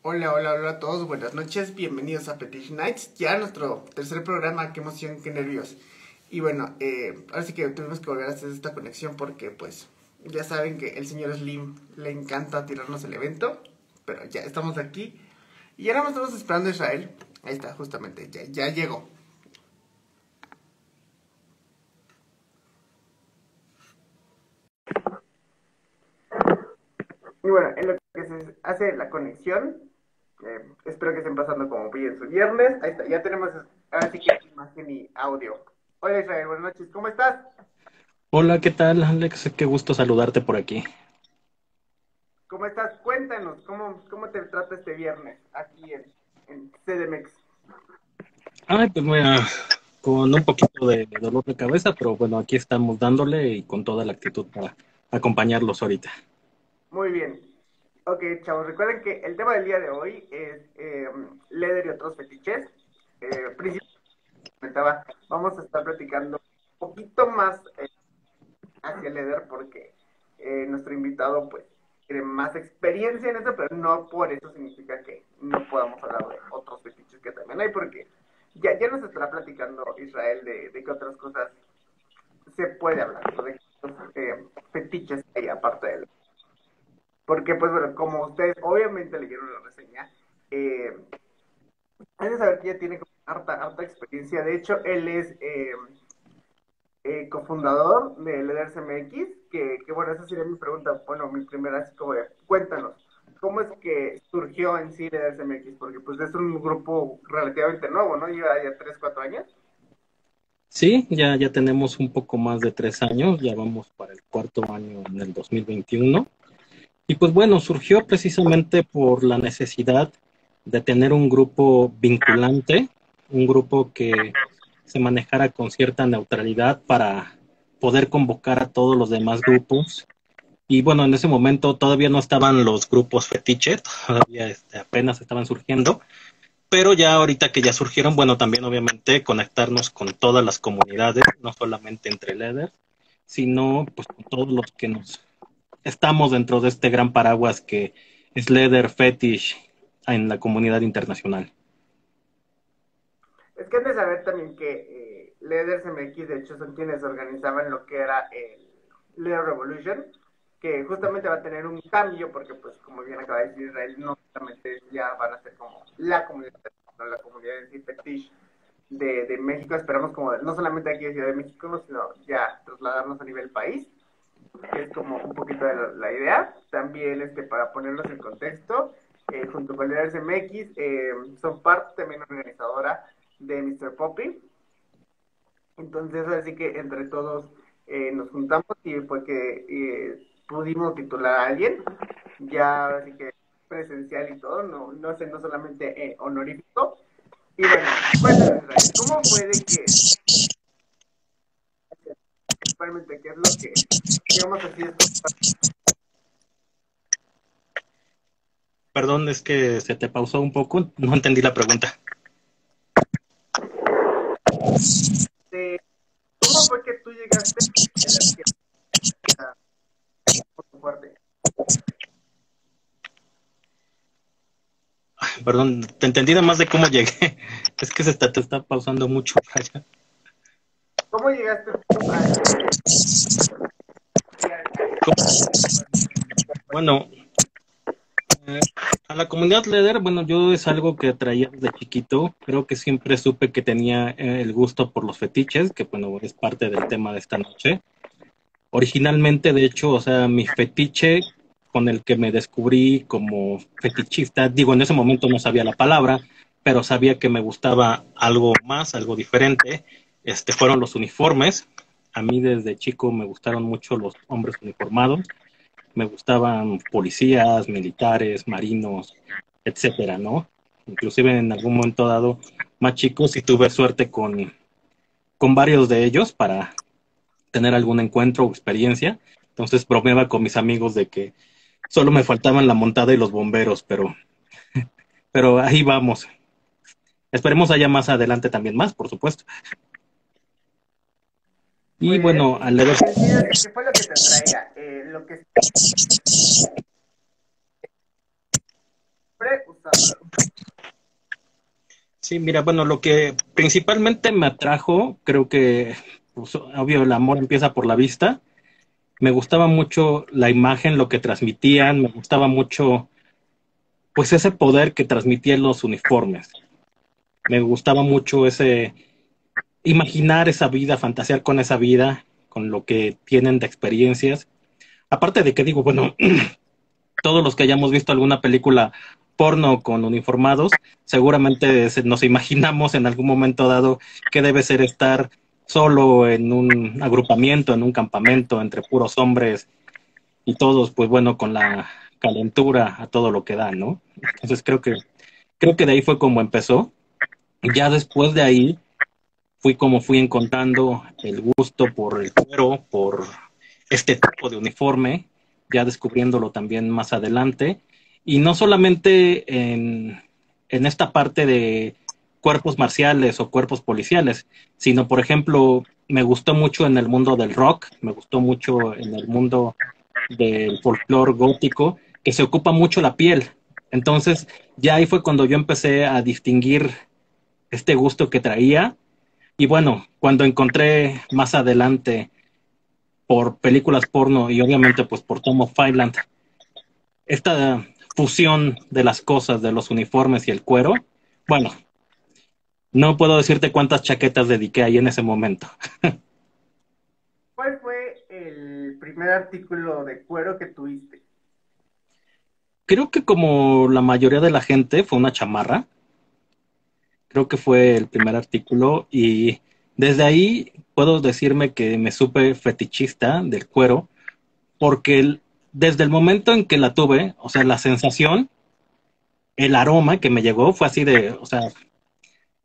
Hola, hola, hola a todos, buenas noches, bienvenidos a Fetish Nights, ya nuestro tercer programa, qué emoción, qué nervios. Y bueno, ahora sí que tuvimos que volver a hacer esta conexión porque pues ya saben que el señor Slim le encanta tirarnos el evento, pero ya estamos aquí y ahora estamos esperando a Israel. Ahí está, justamente, ya llegó. Y bueno, en lo que se hace la conexión, espero que estén pasando como bien su viernes. Ahí está, ya tenemos ahora sí que imagen y audio. Hola Israel, buenas noches, ¿cómo estás? Hola, ¿qué tal, Alex? Qué gusto saludarte por aquí. ¿Cómo estás? Cuéntanos, ¿cómo te trata este viernes aquí en CDMX? Ay, pues mira, con un poquito de dolor de cabeza, pero bueno, aquí estamos dándole y con toda la actitud para acompañarlos ahorita. Muy bien. Ok, chavos, recuerden que el tema del día de hoy es leather y otros fetiches. Principalmente vamos a estar platicando un poquito más hacia leather porque nuestro invitado pues tiene más experiencia en eso, pero no por eso significa que no podamos hablar de otros fetiches que también hay, porque ya nos estará platicando Israel de qué otras cosas se puede hablar, ¿no? De qué otros fetiches hay aparte de él. Porque pues bueno, como ustedes obviamente leyeron la reseña, eh, hay de saber que ya tiene como harta experiencia. De hecho, él es cofundador de Leaders MX, que bueno, esa sería mi pregunta, bueno, mi primera, así como de, cuéntanos, ¿cómo es que surgió en sí Leaders MX? Porque pues es un grupo relativamente nuevo, ¿no? Lleva ya 3 4 años. Sí, ya tenemos un poco más de 3 años, ya vamos para el cuarto año en el 2021. Y pues bueno, surgió precisamente por la necesidad de tener un grupo vinculante, un grupo que se manejara con cierta neutralidad para poder convocar a todos los demás grupos. Y bueno, en ese momento todavía no estaban los grupos fetiche, todavía apenas estaban surgiendo, pero ya ahorita que ya surgieron, bueno, también obviamente conectarnos con todas las comunidades, no solamente entre Leather, sino pues con todos los que nos estamos dentro de este gran paraguas que es Leather Fetish en la comunidad internacional. Es que han de saber también que Leaders MX, de hecho, son quienes organizaban lo que era el Leader Revolution, que justamente va a tener un cambio, porque pues como bien acaba de decir Israel, no solamente ya van a ser como la comunidad, no la comunidad en sí fetish de México, esperamos como no solamente aquí en Ciudad de México, sino ya trasladarnos a nivel país, que es como un poquito de la idea. También para ponerlos en contexto, junto con Leaders MX, son parte también organizadora de Mr. Poppy. Entonces, así que entre todos nos juntamos y fue que pudimos titular a alguien, ya así que presencial y todo, no siendo solamente honorífico. Y bueno, cuéntanos, Israel, ¿cómo fue de que, principalmente, qué es lo que, digamos así, es Perdón, es que se te pausó un poco, no entendí la pregunta. de, cómo fue que tú llegaste a Puerto Fuerte? Perdón, te entendí nada más de cómo llegué. Es que te está pausando mucho. Raya. ¿Cómo llegaste tú a este, Bueno, eh, a la comunidad Leather, bueno, yo es algo que traía desde chiquito. Creo que siempre supe que tenía el gusto por los fetiches, que bueno, es parte del tema de esta noche. Originalmente, de hecho, o sea, mi fetiche con el que me descubrí como fetichista, digo, en ese momento no sabía la palabra, pero sabía que me gustaba algo más, algo diferente, fueron los uniformes. A mí desde chico me gustaron mucho los hombres uniformados, me gustaban policías, militares, marinos, etcétera, ¿no? Inclusive en algún momento dado, más chicos, y tuve suerte con varios de ellos para tener algún encuentro o experiencia. Entonces bromeaba con mis amigos de que solo me faltaban la montada y los bomberos, pero ahí vamos. Esperemos haya más adelante también más, por supuesto. Y muy bien, bueno, al y leer, en sí, o sea, ¿qué fue lo que te atraía? Lo que siempre gustado? Sí, mira, bueno, lo que principalmente me atrajo, creo que, pues, obvio, el amor empieza por la vista. Me gustaba mucho la imagen, lo que transmitían, me gustaba mucho, pues, ese poder que transmitían los uniformes. Me gustaba mucho ese, imaginar esa vida, fantasear con esa vida, con lo que tienen de experiencias. Aparte de que digo, bueno, todos los que hayamos visto alguna película porno con uniformados, seguramente nos imaginamos en algún momento dado que debe ser estar solo en un agrupamiento, en un campamento, entre puros hombres y todos, pues bueno, con la calentura a todo lo que da, ¿no? Entonces creo que de ahí fue como empezó. Ya después de ahí fui encontrando el gusto por el cuero, por este tipo de uniforme, ya descubriéndolo también más adelante. Y no solamente en esta parte de cuerpos marciales o cuerpos policiales, sino, por ejemplo, me gustó mucho en el mundo del rock, me gustó mucho en el mundo del folclore gótico, que se ocupa mucho la piel. Entonces, ya ahí fue cuando yo empecé a distinguir este gusto que traía. Y bueno, cuando encontré más adelante por películas porno y obviamente pues por Tom of Finland, esta fusión de las cosas, de los uniformes y el cuero, bueno, no puedo decirte cuántas chaquetas dediqué ahí en ese momento. ¿Cuál fue el primer artículo de cuero que tuviste? Creo que como la mayoría de la gente fue una chamarra, creo que fue el primer artículo y desde ahí puedo decirme que me supe fetichista del cuero porque desde el momento en que la tuve, o sea, la sensación, el aroma que me llegó fue así de, o sea,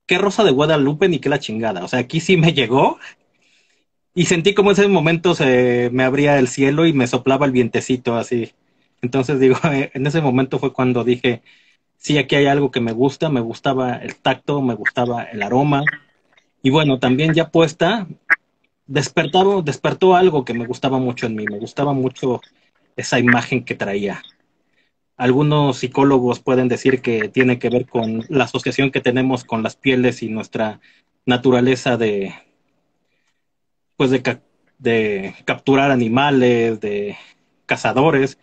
qué Rosa de Guadalupe ni qué la chingada. O sea, aquí sí me llegó y sentí como en ese momento se me abría el cielo y me soplaba el vientecito así. Entonces digo, en ese momento fue cuando dije, sí, aquí hay algo que me gusta, me gustaba el tacto, me gustaba el aroma. Y bueno, también ya puesta, despertó algo que me gustaba mucho en mí, me gustaba mucho esa imagen que traía. Algunos psicólogos pueden decir que tiene que ver con la asociación que tenemos con las pieles y nuestra naturaleza de, pues de capturar animales, de cazadores,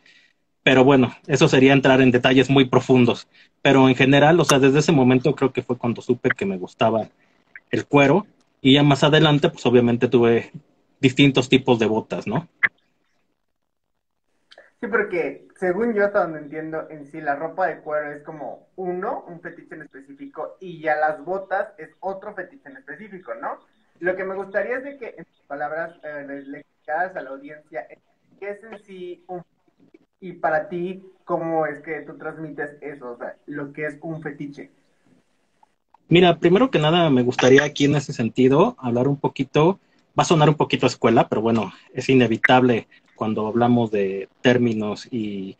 pero bueno, eso sería entrar en detalles muy profundos. Pero en general, o sea, desde ese momento creo que fue cuando supe que me gustaba el cuero y ya más adelante, pues obviamente tuve distintos tipos de botas, ¿no? Sí, porque según yo, hasta donde entiendo, en sí la ropa de cuero es como uno, un fetiche en específico, y ya las botas es otro fetiche en específico, ¿no? Lo que me gustaría es de que, en tus palabras, le explicaras a la audiencia qué es en sí un fetiche y para ti, cómo es que tú transmites eso, o sea, lo que es un fetiche. Mira, primero que nada me gustaría aquí en ese sentido hablar un poquito, va a sonar un poquito a escuela, pero bueno, es inevitable cuando hablamos de términos y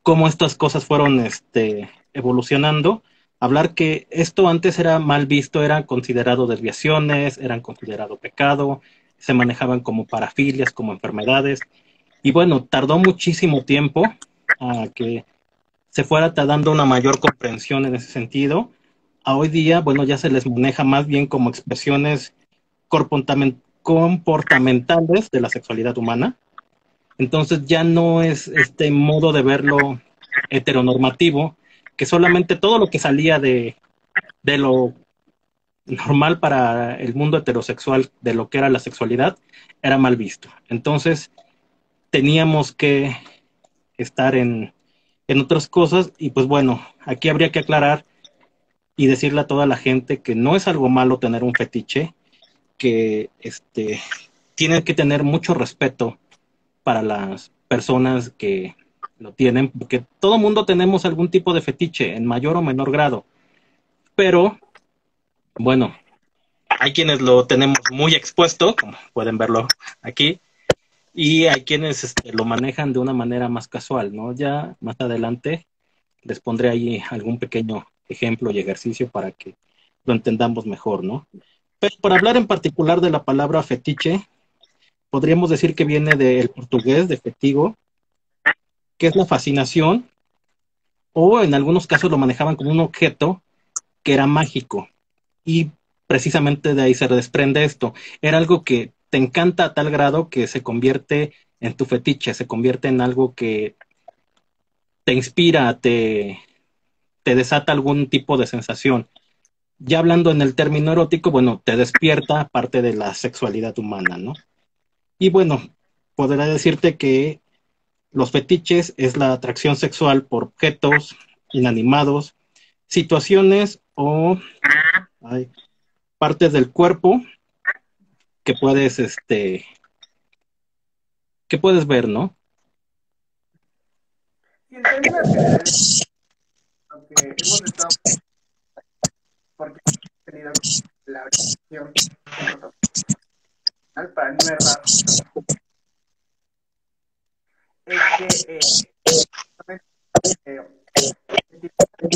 cómo estas cosas fueron evolucionando. Hablar que esto antes era mal visto, eran considerado desviaciones, eran considerado pecado, se manejaban como parafilias, como enfermedades. Y bueno, tardó muchísimo tiempo a que se fuera dando una mayor comprensión en ese sentido. A hoy día, bueno, ya se les maneja más bien como expresiones comportamentales de la sexualidad humana. Entonces ya no es este modo de verlo heteronormativo, que solamente todo lo que salía de lo normal para el mundo heterosexual, de lo que era la sexualidad, era mal visto. Entonces teníamos que estar en otras cosas y pues bueno, aquí habría que aclarar y decirle a toda la gente que no es algo malo tener un fetiche, que tienen que tener mucho respeto para las personas que lo tienen, porque todo mundo tenemos algún tipo de fetiche en mayor o menor grado, pero bueno, hay quienes lo tenemos muy expuesto, como pueden verlo aquí, y hay quienes lo manejan de una manera más casual, ¿no? Ya más adelante les pondré ahí algún pequeño ejemplo y ejercicio para que lo entendamos mejor, ¿no? Pero para hablar en particular de la palabra fetiche, podríamos decir que viene del portugués, de fetigo, que es la fascinación o en algunos casos lo manejaban como un objeto que era mágico. Y precisamente de ahí se desprende esto. Era algo que te encanta a tal grado que se convierte en tu fetiche, se convierte en algo que te inspira, te desata algún tipo de sensación. Ya hablando en el término erótico, bueno, te despierta parte de la sexualidad humana, ¿no? Y bueno, podría decirte que los fetiches es la atracción sexual por objetos inanimados, situaciones o ay, partes del cuerpo que puedes, que puedes ver, ¿no? Y en términos generales, lo que hemos estado, porque hemos tenido la orientación psicosocional, para no errar, es que eh,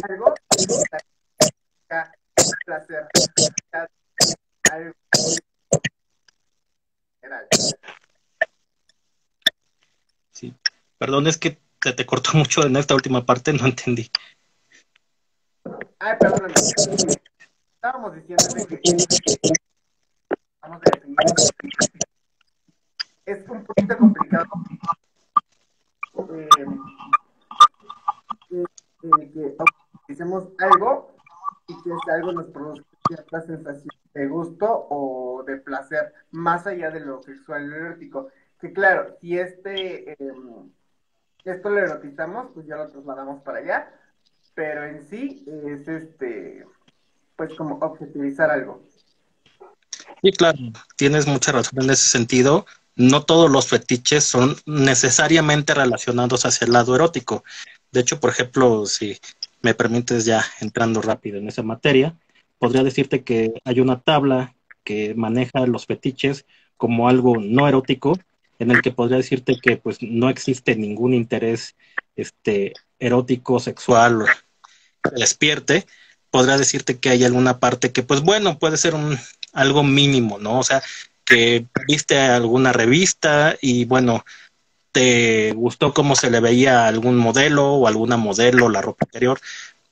algo significa placer, algo general. Sí. Perdón, es que te cortó mucho en esta última parte, no entendí. Ay, perdóname. Estábamos diciéndote que vamos a definir. Es un poquito complicado eh, que utilicemos algo y que ese algo nos produzca cierta sensación de gusto o de placer, más allá de lo sexual y lo erótico. Que claro, si esto lo erotizamos, pues ya lo trasladamos para allá, pero en sí es pues como objetivizar algo. Sí, claro, tienes mucha razón en ese sentido. No todos los fetiches son necesariamente relacionados hacia el lado erótico. De hecho, por ejemplo, si me permites ya entrando rápido en esa materia, podría decirte que hay una tabla que maneja los fetiches como algo no erótico, en el que podría decirte que pues no existe ningún interés erótico, sexual que despierte. Podrá decirte que hay alguna parte que, pues bueno, puede ser algo mínimo, ¿no? O sea, que viste alguna revista y bueno, te gustó cómo se le veía a algún modelo o alguna modelo, la ropa interior,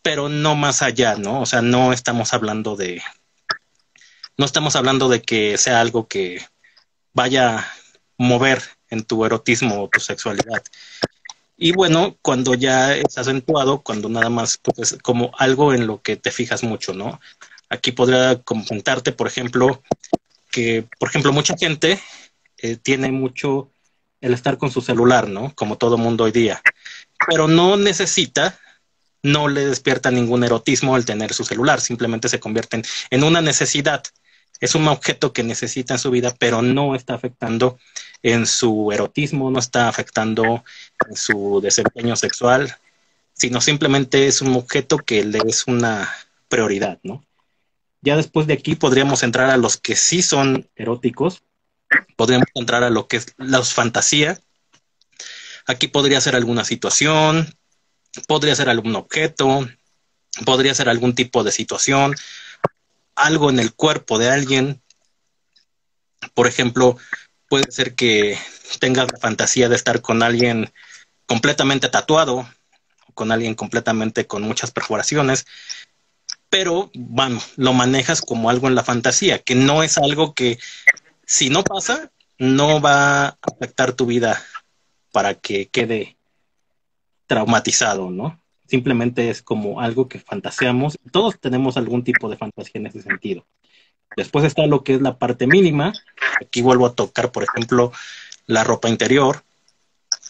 pero no más allá, ¿no? O sea, no estamos hablando de que sea algo que vaya a mover en tu erotismo o tu sexualidad. Y bueno, cuando ya es acentuado, cuando nada más pues, es como algo en lo que te fijas mucho, ¿no? Aquí podría comentarte, por ejemplo, que, por ejemplo, mucha gente tiene mucho el estar con su celular, ¿no? Como todo mundo hoy día. Pero no necesita, no le despierta ningún erotismo el tener su celular, simplemente se convierte en una necesidad. Es un objeto que necesita en su vida, pero no está afectando en su erotismo, no está afectando en su desempeño sexual, sino simplemente es un objeto que le es una prioridad, ¿no? Ya después de aquí podríamos entrar a los que sí son eróticos, podríamos entrar a lo que es la fantasía. Aquí podría ser alguna situación, podría ser algún objeto, podría ser algún tipo de situación, algo en el cuerpo de alguien. Por ejemplo, puede ser que tengas la fantasía de estar con alguien completamente tatuado, con alguien completamente con muchas perforaciones, pero bueno, lo manejas como algo en la fantasía, que no es algo que si no pasa, no va a afectar tu vida para que quede traumatizado, ¿no? Simplemente es como algo que fantaseamos. Todos tenemos algún tipo de fantasía en ese sentido. Después está lo que es la parte mínima. Aquí vuelvo a tocar, por ejemplo, la ropa interior,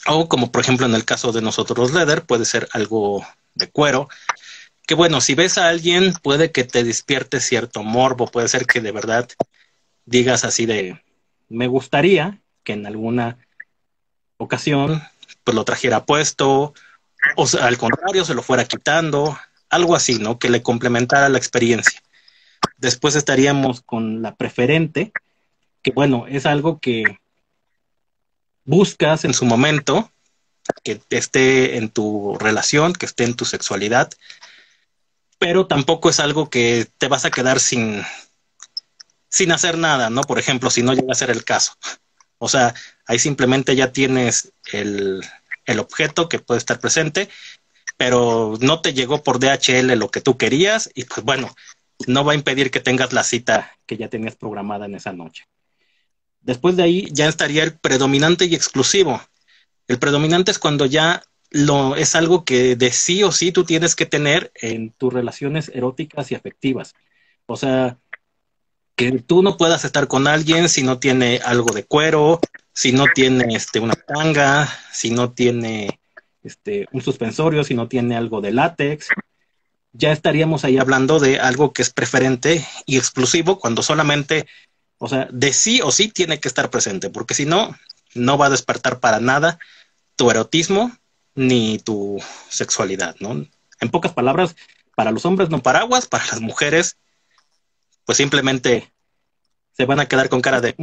o como por ejemplo en el caso de nosotros leather, puede ser algo de cuero, que bueno, si ves a alguien puede que te despierte cierto morbo, puede ser que de verdad digas así de, me gustaría que en alguna ocasión pues lo trajera puesto, o sea, al contrario, se lo fuera quitando, algo así, ¿no? Que le complementara la experiencia. Después estaríamos con la preferente, que bueno, es algo que buscas en su momento, que esté en tu relación, que esté en tu sexualidad, pero tampoco es algo que te vas a quedar sin hacer nada, ¿no? Por ejemplo, si no llega a ser el caso. O sea, ahí simplemente ya tienes el objeto que puede estar presente, pero no te llegó por DHL lo que tú querías y pues bueno, no va a impedir que tengas la cita que ya tenías programada en esa noche. Después de ahí ya estaría el predominante y exclusivo. El predominante es cuando ya es algo que de sí o sí tú tienes que tener en tus relaciones eróticas y afectivas. O sea, que tú no puedas estar con alguien si no tiene algo de cuero, si no tiene una tanga, si no tiene un suspensorio, si no tiene algo de látex. Ya estaríamos ahí hablando de algo que es preferente y exclusivo cuando solamente, o sea, de sí o sí tiene que estar presente, porque si no, no va a despertar para nada tu erotismo ni tu sexualidad, ¿no? En pocas palabras, para los hombres no paraguas, para las mujeres, pues simplemente se van a quedar con cara de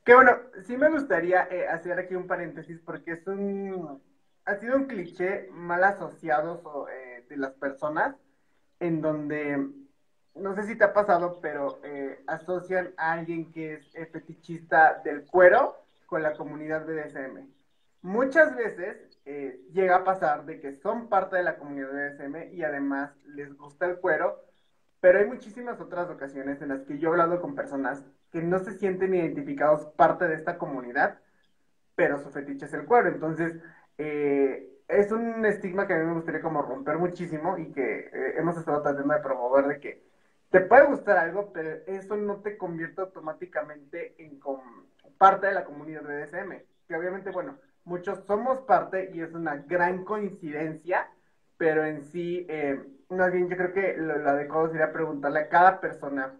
Que bueno, sí me gustaría hacer aquí un paréntesis porque ha sido un cliché mal asociado de las personas en donde, no sé si te ha pasado, pero asocian a alguien que es fetichista del cuero con la comunidad BDSM. Muchas veces llega a pasar de que son parte de la comunidad BDSM y además les gusta el cuero, pero hay muchísimas otras ocasiones en las que yo he hablado con personas que no se sienten identificados parte de esta comunidad, pero su fetiche es el cuero. Entonces, es un estigma que a mí me gustaría como romper muchísimo y que hemos estado tratando de promover de que te puede gustar algo, pero eso no te convierte automáticamente en parte de la comunidad de DSM. Que obviamente, bueno, muchos somos parte y es una gran coincidencia, pero en sí, más bien yo creo que lo adecuado sería preguntarle a cada persona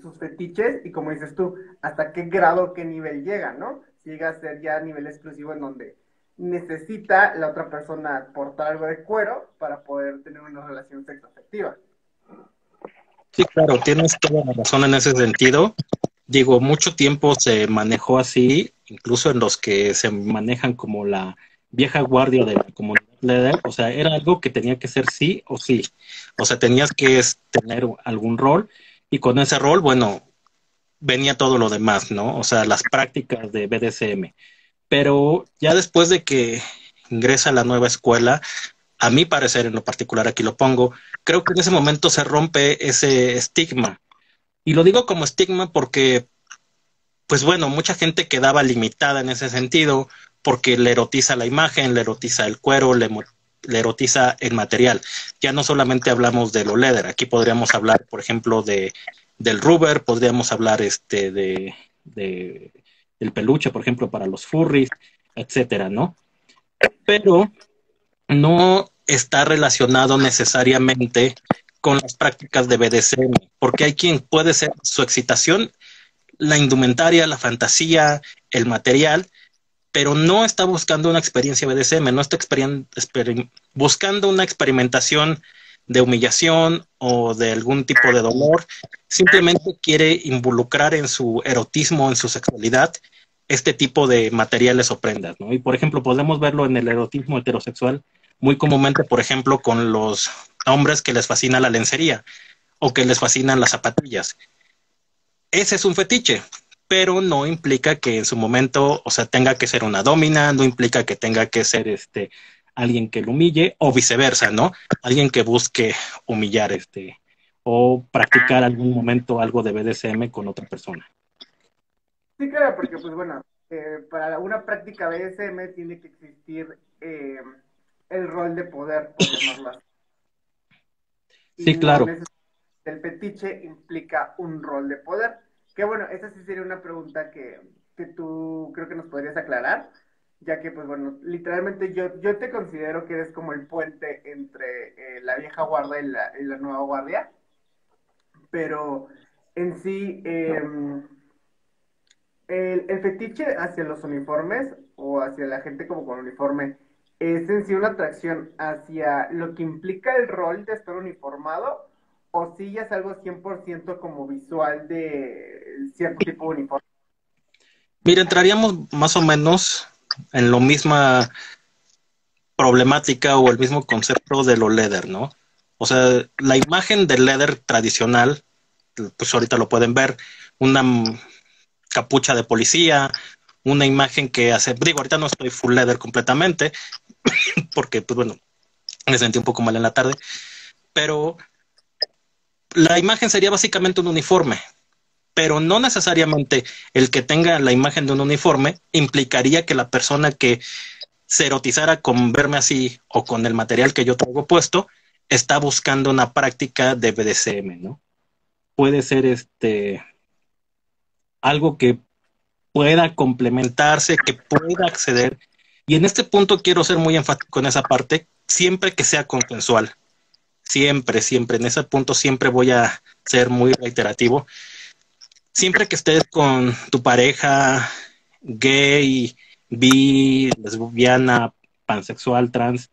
sus fetiches y como dices tú, hasta qué grado, qué nivel llega, ¿no? Si llega a ser ya a nivel exclusivo en donde necesita la otra persona aportar algo de cuero para poder tener una relación sexoafectiva. Sí, claro, tienes toda la razón en ese sentido. Digo, mucho tiempo se manejó así, incluso en los que se manejan como la vieja guardia de la comunidad leather, o sea, era algo que tenía que ser sí o sí. O sea, tenías que tener algún rol y con ese rol, bueno, venía todo lo demás, ¿no? O sea, las prácticas de BDSM. Pero ya después de que ingresa a la nueva escuela, a mi parecer en lo particular, aquí lo pongo, creo que en ese momento se rompe ese estigma. Y lo digo como estigma porque, pues bueno, mucha gente quedaba limitada en ese sentido porque le erotiza la imagen, le erotiza el cuero, le erotiza el material. Ya no solamente hablamos de lo leather, aquí podríamos hablar, por ejemplo, del rubber, podríamos hablar de del peluche, por ejemplo, para los furries, etcétera, ¿no? Pero no está relacionado necesariamente con las prácticas de BDSM, porque hay quien puede ser su excitación, la indumentaria, la fantasía, el material, pero no está buscando una experiencia BDSM, no está buscando una experimentación de humillación o de algún tipo de dolor, simplemente quiere involucrar en su erotismo, en su sexualidad, este tipo de materiales o prendas, ¿no? Y por ejemplo, podemos verlo en el erotismo heterosexual muy comúnmente, por ejemplo, con los hombres que les fascina la lencería o que les fascinan las zapatillas. Ese es un fetiche, pero no implica que en su momento, o sea, tenga que ser una domina, no implica que tenga que ser alguien que lo humille, o viceversa, ¿no? Alguien que busque humillar o practicar algún momento algo de BDSM con otra persona. Sí, claro, porque pues bueno, para una práctica BDSM tiene que existir el rol de poder, por llamarlo así. Y Sí, no claro. necesariamente el fetiche implica un rol de poder. Que bueno, esa sí sería una pregunta que tú creo que nos podrías aclarar, ya que pues bueno, literalmente yo te considero que eres como el puente entre la vieja guardia y la nueva guardia, pero en sí el fetiche hacia los uniformes o hacia la gente como con uniforme es en sí una atracción hacia lo que implica el rol de estar uniformado o si ya es algo 100% como visual de cierto tipo de uniforme. Mira, entraríamos más o menos en lo misma problemática o el mismo concepto de lo leather, ¿no? O sea, la imagen del leather tradicional, pues ahorita lo pueden ver, una capucha de policía, una imagen que hace, digo, ahorita no estoy full leather completamente, porque, pues bueno, me sentí un poco mal en la tarde, pero la imagen sería básicamente un uniforme, pero no necesariamente el que tenga la imagen de un uniforme implicaría que la persona que se erotizara con verme así o con el material que yo traigo puesto está buscando una práctica de BDSM, ¿no? Puede ser algo que pueda complementarse, que pueda acceder. Y en este punto quiero ser muy enfático en esa parte, siempre que sea consensual. Siempre, siempre. En ese punto siempre voy a ser muy reiterativo. Siempre que estés con tu pareja gay, bi, lesbiana, pansexual, trans,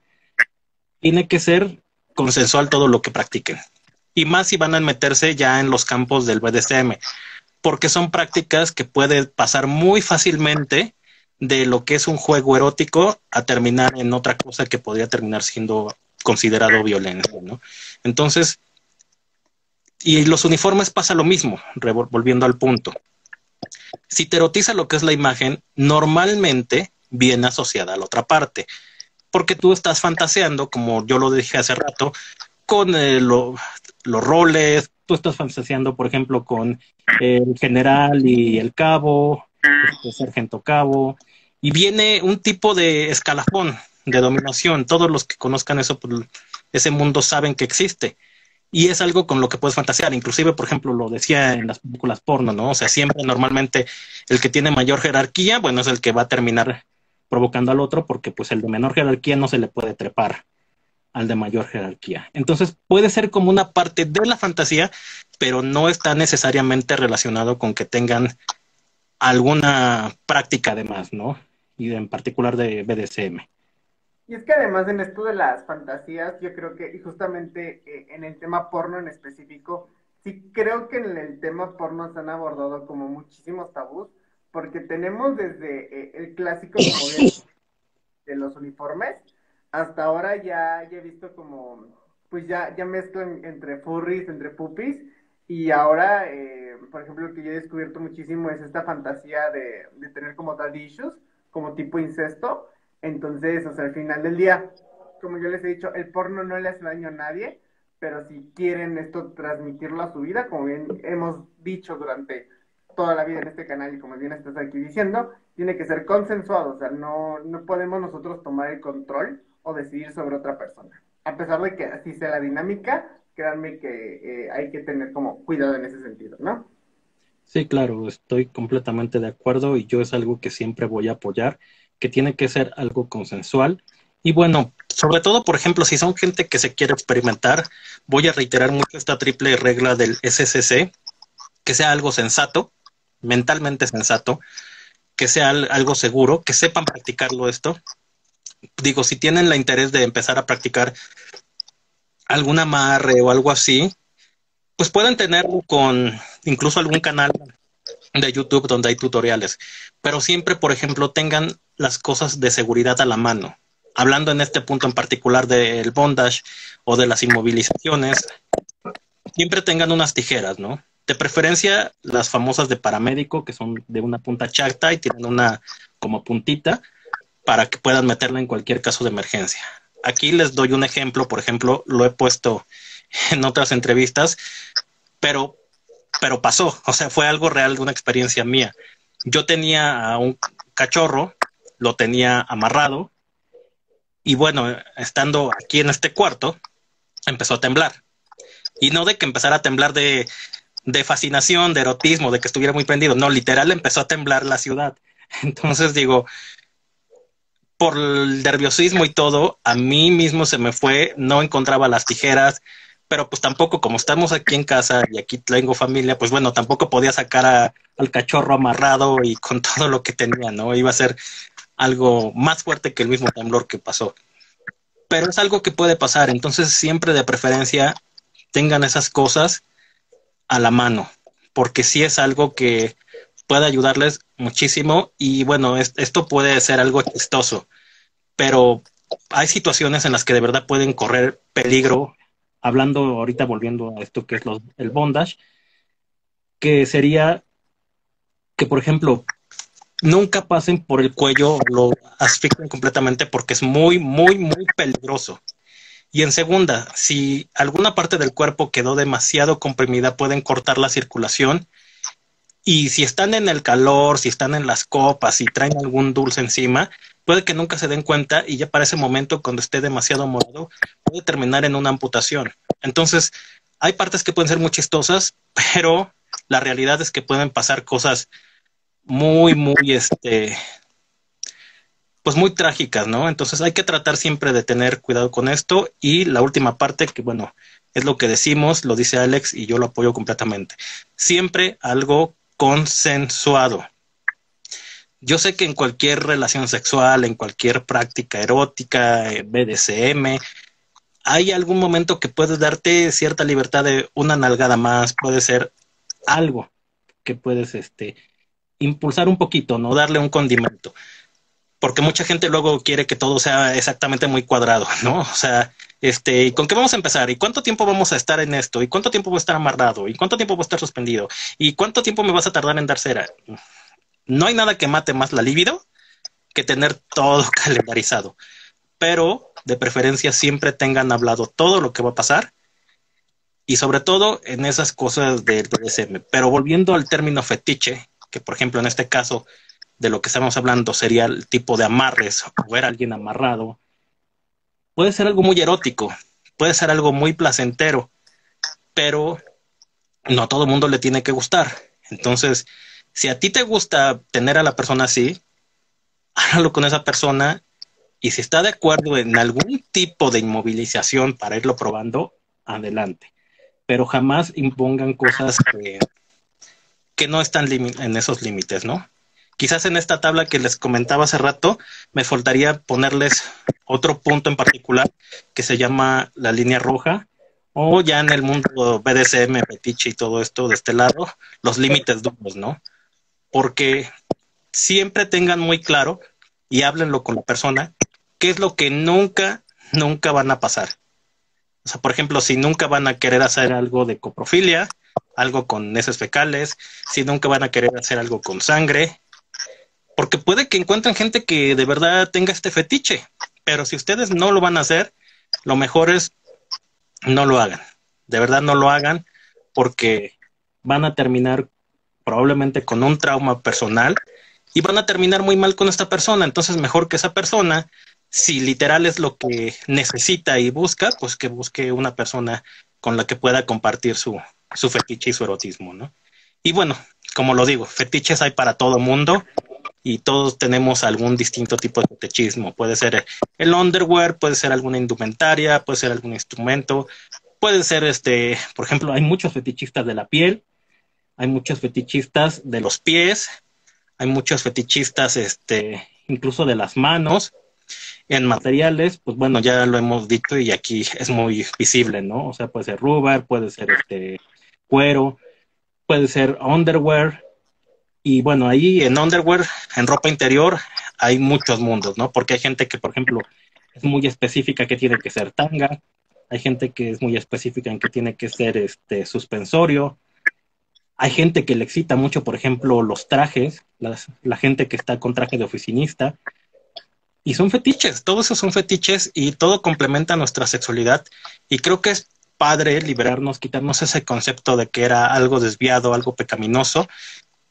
tiene que ser consensual todo lo que practiquen. Y más si van a meterse ya en los campos del BDSM, porque son prácticas que pueden pasar muy fácilmente de lo que es un juego erótico a terminar en otra cosa que podría terminar siendo considerado violencia, ¿no? Entonces, y los uniformes pasa lo mismo, volviendo al punto. Si te erotiza lo que es la imagen, normalmente viene asociada a la otra parte, porque tú estás fantaseando, como yo lo dije hace rato, con los roles, tú estás fantaseando, por ejemplo, con el general y el cabo, sargento cabo, y viene un tipo de escalafón de dominación. Todos los que conozcan eso, pues, ese mundo saben que existe. Y es algo con lo que puedes fantasear. Inclusive, por ejemplo, lo decía en las películas porno, ¿no? O sea, siempre normalmente el que tiene mayor jerarquía, bueno, es el que va a terminar provocando al otro, porque pues el de menor jerarquía no se le puede trepar al de mayor jerarquía. Entonces puede ser como una parte de la fantasía, pero no está necesariamente relacionado con que tengan alguna práctica además, ¿no? Y en particular de BDSM. Y es que además en esto de las fantasías, yo creo que, y justamente en el tema porno en específico, sí creo que en el tema porno se han abordado como muchísimos tabús, porque tenemos desde el clásico, como bien, de los uniformes, hasta ahora ya he visto como, pues ya mezclan entre furries, entre puppies, y ahora, por ejemplo, lo que yo he descubierto muchísimo es esta fantasía de tener como daddy issues, como tipo incesto. Entonces, o sea, al final del día, como yo les he dicho, el porno no le hace daño a nadie, pero si quieren esto transmitirlo a su vida, como bien hemos dicho durante toda la vida en este canal y como bien estás aquí diciendo, tiene que ser consensuado, o sea, no podemos nosotros tomar el control o decidir sobre otra persona. A pesar de que así sea la dinámica, créanme que hay que tener como cuidado en ese sentido, ¿no? Sí, claro, estoy completamente de acuerdo y yo es algo que siempre voy a apoyar, que tiene que ser algo consensual. Y bueno, sobre todo, por ejemplo, si son gente que se quiere experimentar, voy a reiterar mucho esta triple regla del SCC, que sea algo sensato, mentalmente sensato, que sea algo seguro, que sepan practicarlo esto. Digo, si tienen la interés de empezar a practicar algún amarre o algo así, pues pueden tenerlo con incluso algún canal de YouTube donde hay tutoriales, pero siempre, por ejemplo, tengan las cosas de seguridad a la mano. Hablando en este punto en particular del bondage o de las inmovilizaciones, siempre tengan unas tijeras, ¿no? De preferencia las famosas de paramédico, que son de una punta chata y tienen una como puntita para que puedan meterla en cualquier caso de emergencia. Aquí les doy un ejemplo, por ejemplo, lo he puesto en otras entrevistas, pero pasó, o sea, fue algo real de una experiencia mía. Yo tenía a un cachorro, lo tenía amarrado, y bueno, estando aquí en este cuarto, empezó a temblar. Y no de que empezara a temblar de fascinación, de erotismo, de que estuviera muy prendido, no, literal empezó a temblar la ciudad. Entonces digo, por el nerviosismo y todo, a mí mismo se me fue, no encontraba las tijeras, pero pues tampoco, como estamos aquí en casa y aquí tengo familia, pues bueno, tampoco podía sacar al cachorro amarrado y con todo lo que tenía, ¿no? Iba a ser algo más fuerte que el mismo temblor que pasó. Pero es algo que puede pasar, entonces siempre de preferencia tengan esas cosas a la mano, porque sí es algo que puede ayudarles muchísimo y bueno, esto puede ser algo chistoso, pero hay situaciones en las que de verdad pueden correr peligro. Hablando ahorita, volviendo a esto que es el bondage, que sería que, por ejemplo, nunca pasen por el cuello, lo asfixien completamente porque es muy, muy, muy peligroso. Y en segunda, si alguna parte del cuerpo quedó demasiado comprimida, pueden cortar la circulación. Y si están en el calor, si están en las copas, si traen algún dulce encima, puede que nunca se den cuenta y ya para ese momento, cuando esté demasiado morado, puede terminar en una amputación. Entonces, hay partes que pueden ser muy chistosas, pero la realidad es que pueden pasar cosas muy, muy, pues muy trágicas, ¿no? Entonces hay que tratar siempre de tener cuidado con esto. Y la última parte, que bueno, es lo que decimos, lo dice Alex y yo lo apoyo completamente. Siempre algo consensuado. Yo sé que en cualquier relación sexual, en cualquier práctica erótica, BDSM, hay algún momento que puedes darte cierta libertad de una nalgada más, puede ser algo que puedes impulsar un poquito, ¿no? Darle un condimento. Porque mucha gente luego quiere que todo sea exactamente muy cuadrado, ¿no? O sea, ¿con qué vamos a empezar? ¿Y cuánto tiempo vamos a estar en esto? ¿Y cuánto tiempo voy a estar amarrado? ¿Y cuánto tiempo voy a estar suspendido? ¿Y cuánto tiempo me vas a tardar en dar cera? No hay nada que mate más la libido que tener todo calendarizado, pero de preferencia siempre tengan hablado todo lo que va a pasar y sobre todo en esas cosas del BDSM. Pero volviendo al término fetiche, que por ejemplo en este caso de lo que estamos hablando sería el tipo de amarres o ver a alguien amarrado, puede ser algo muy erótico, puede ser algo muy placentero, pero no a todo el mundo le tiene que gustar. Entonces, si a ti te gusta tener a la persona así, hágalo con esa persona y si está de acuerdo en algún tipo de inmovilización para irlo probando, adelante. Pero jamás impongan cosas que no están en esos límites, ¿no? Quizás en esta tabla que les comentaba hace rato, me faltaría ponerles otro punto en particular que se llama la línea roja, o ya en el mundo BDSM, fetiche y todo esto de este lado, los límites duros, ¿no? Porque siempre tengan muy claro y háblenlo con la persona qué es lo que nunca, nunca van a pasar. O sea, por ejemplo, si nunca van a querer hacer algo de coprofilia, algo con heces fecales, si nunca van a querer hacer algo con sangre, porque puede que encuentren gente que de verdad tenga este fetiche, pero si ustedes no lo van a hacer, lo mejor es no lo hagan. De verdad no lo hagan porque van a terminar probablemente con un trauma personal y van a terminar muy mal con esta persona. Entonces, mejor que esa persona, si literal es lo que necesita y busca, pues que busque una persona con la que pueda compartir su fetiche y su erotismo, ¿no? Y bueno, como lo digo, fetiches hay para todo mundo y todos tenemos algún distinto tipo de fetichismo. Puede ser el underwear, puede ser alguna indumentaria, puede ser algún instrumento, puede ser por ejemplo, hay muchos fetichistas de la piel, hay muchos fetichistas de los pies, hay muchos fetichistas, incluso de las manos. En materiales, pues bueno, ya lo hemos dicho y aquí es muy visible, ¿no? O sea, puede ser rubber, puede ser cuero, puede ser underwear. Y bueno, ahí en underwear, en ropa interior, hay muchos mundos, ¿no? Porque hay gente que, por ejemplo, es muy específica que tiene que ser tanga, hay gente que es muy específica en que tiene que ser suspensorio, hay gente que le excita mucho, por ejemplo, los trajes, la gente que está con traje de oficinista, y son fetiches, todos esos son fetiches y todo complementa nuestra sexualidad. Y creo que es padre liberarnos, quitarnos ese concepto de que era algo desviado, algo pecaminoso,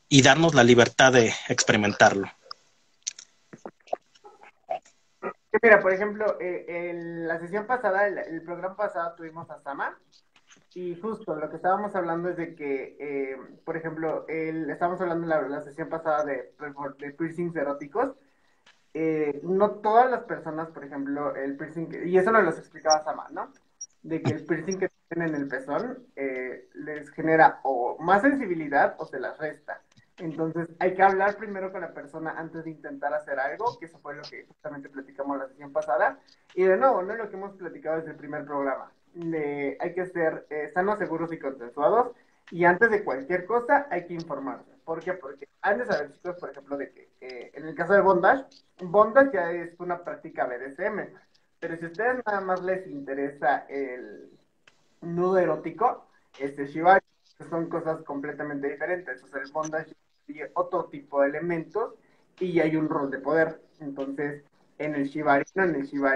y darnos la libertad de experimentarlo. Mira, por ejemplo, en la sesión pasada, el programa pasado tuvimos a Sama. Y justo lo que estábamos hablando es de que, por ejemplo, estábamos hablando en la sesión pasada de piercings eróticos. No todas las personas, por ejemplo, el piercing, y eso nos lo explicaba Sama, ¿no? De que el piercing que tienen en el pezón les genera o más sensibilidad o se las resta. Entonces hay que hablar primero con la persona antes de intentar hacer algo, que eso fue lo que justamente platicamos la sesión pasada. Y de nuevo, ¿no? Lo que hemos platicado desde el primer programa. Hay que ser sanos, seguros y consensuados. Y antes de cualquier cosa hay que informarse. ¿Por qué? Porque han de saber, chicos, por ejemplo, de que en el caso de bondage ya es una práctica BDSM. Pero si a ustedes nada más les interesa el nudo erótico, Shivari, son cosas completamente diferentes. O sea, el bondage tiene otro tipo de elementos y hay un rol de poder. Entonces, en el shibari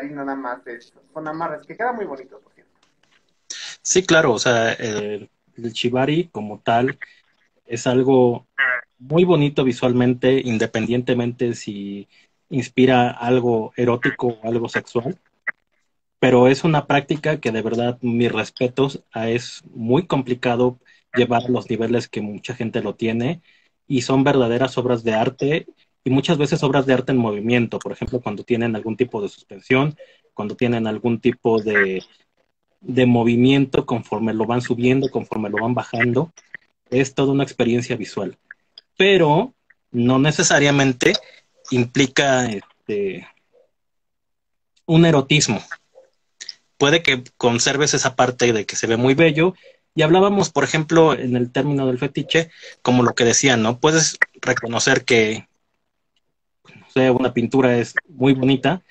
nada más son amarres, que queda muy bonito, por cierto. Sí, claro, o sea, el shibari como tal es algo muy bonito visualmente, independientemente si inspira algo erótico o algo sexual, pero es una práctica que de verdad, mis respetos, es muy complicado llevar a los niveles que mucha gente lo tiene y son verdaderas obras de arte y muchas veces obras de arte en movimiento, por ejemplo, cuando tienen algún tipo de suspensión, cuando tienen algún tipo de movimiento conforme lo van subiendo, conforme lo van bajando, es toda una experiencia visual, pero no necesariamente implica un erotismo. Puede que conserves esa parte de que se ve muy bello. Y hablábamos, por ejemplo, en el término del fetiche, como lo que decían, ¿no? Puedes reconocer que, no sé, una pintura es muy bonita,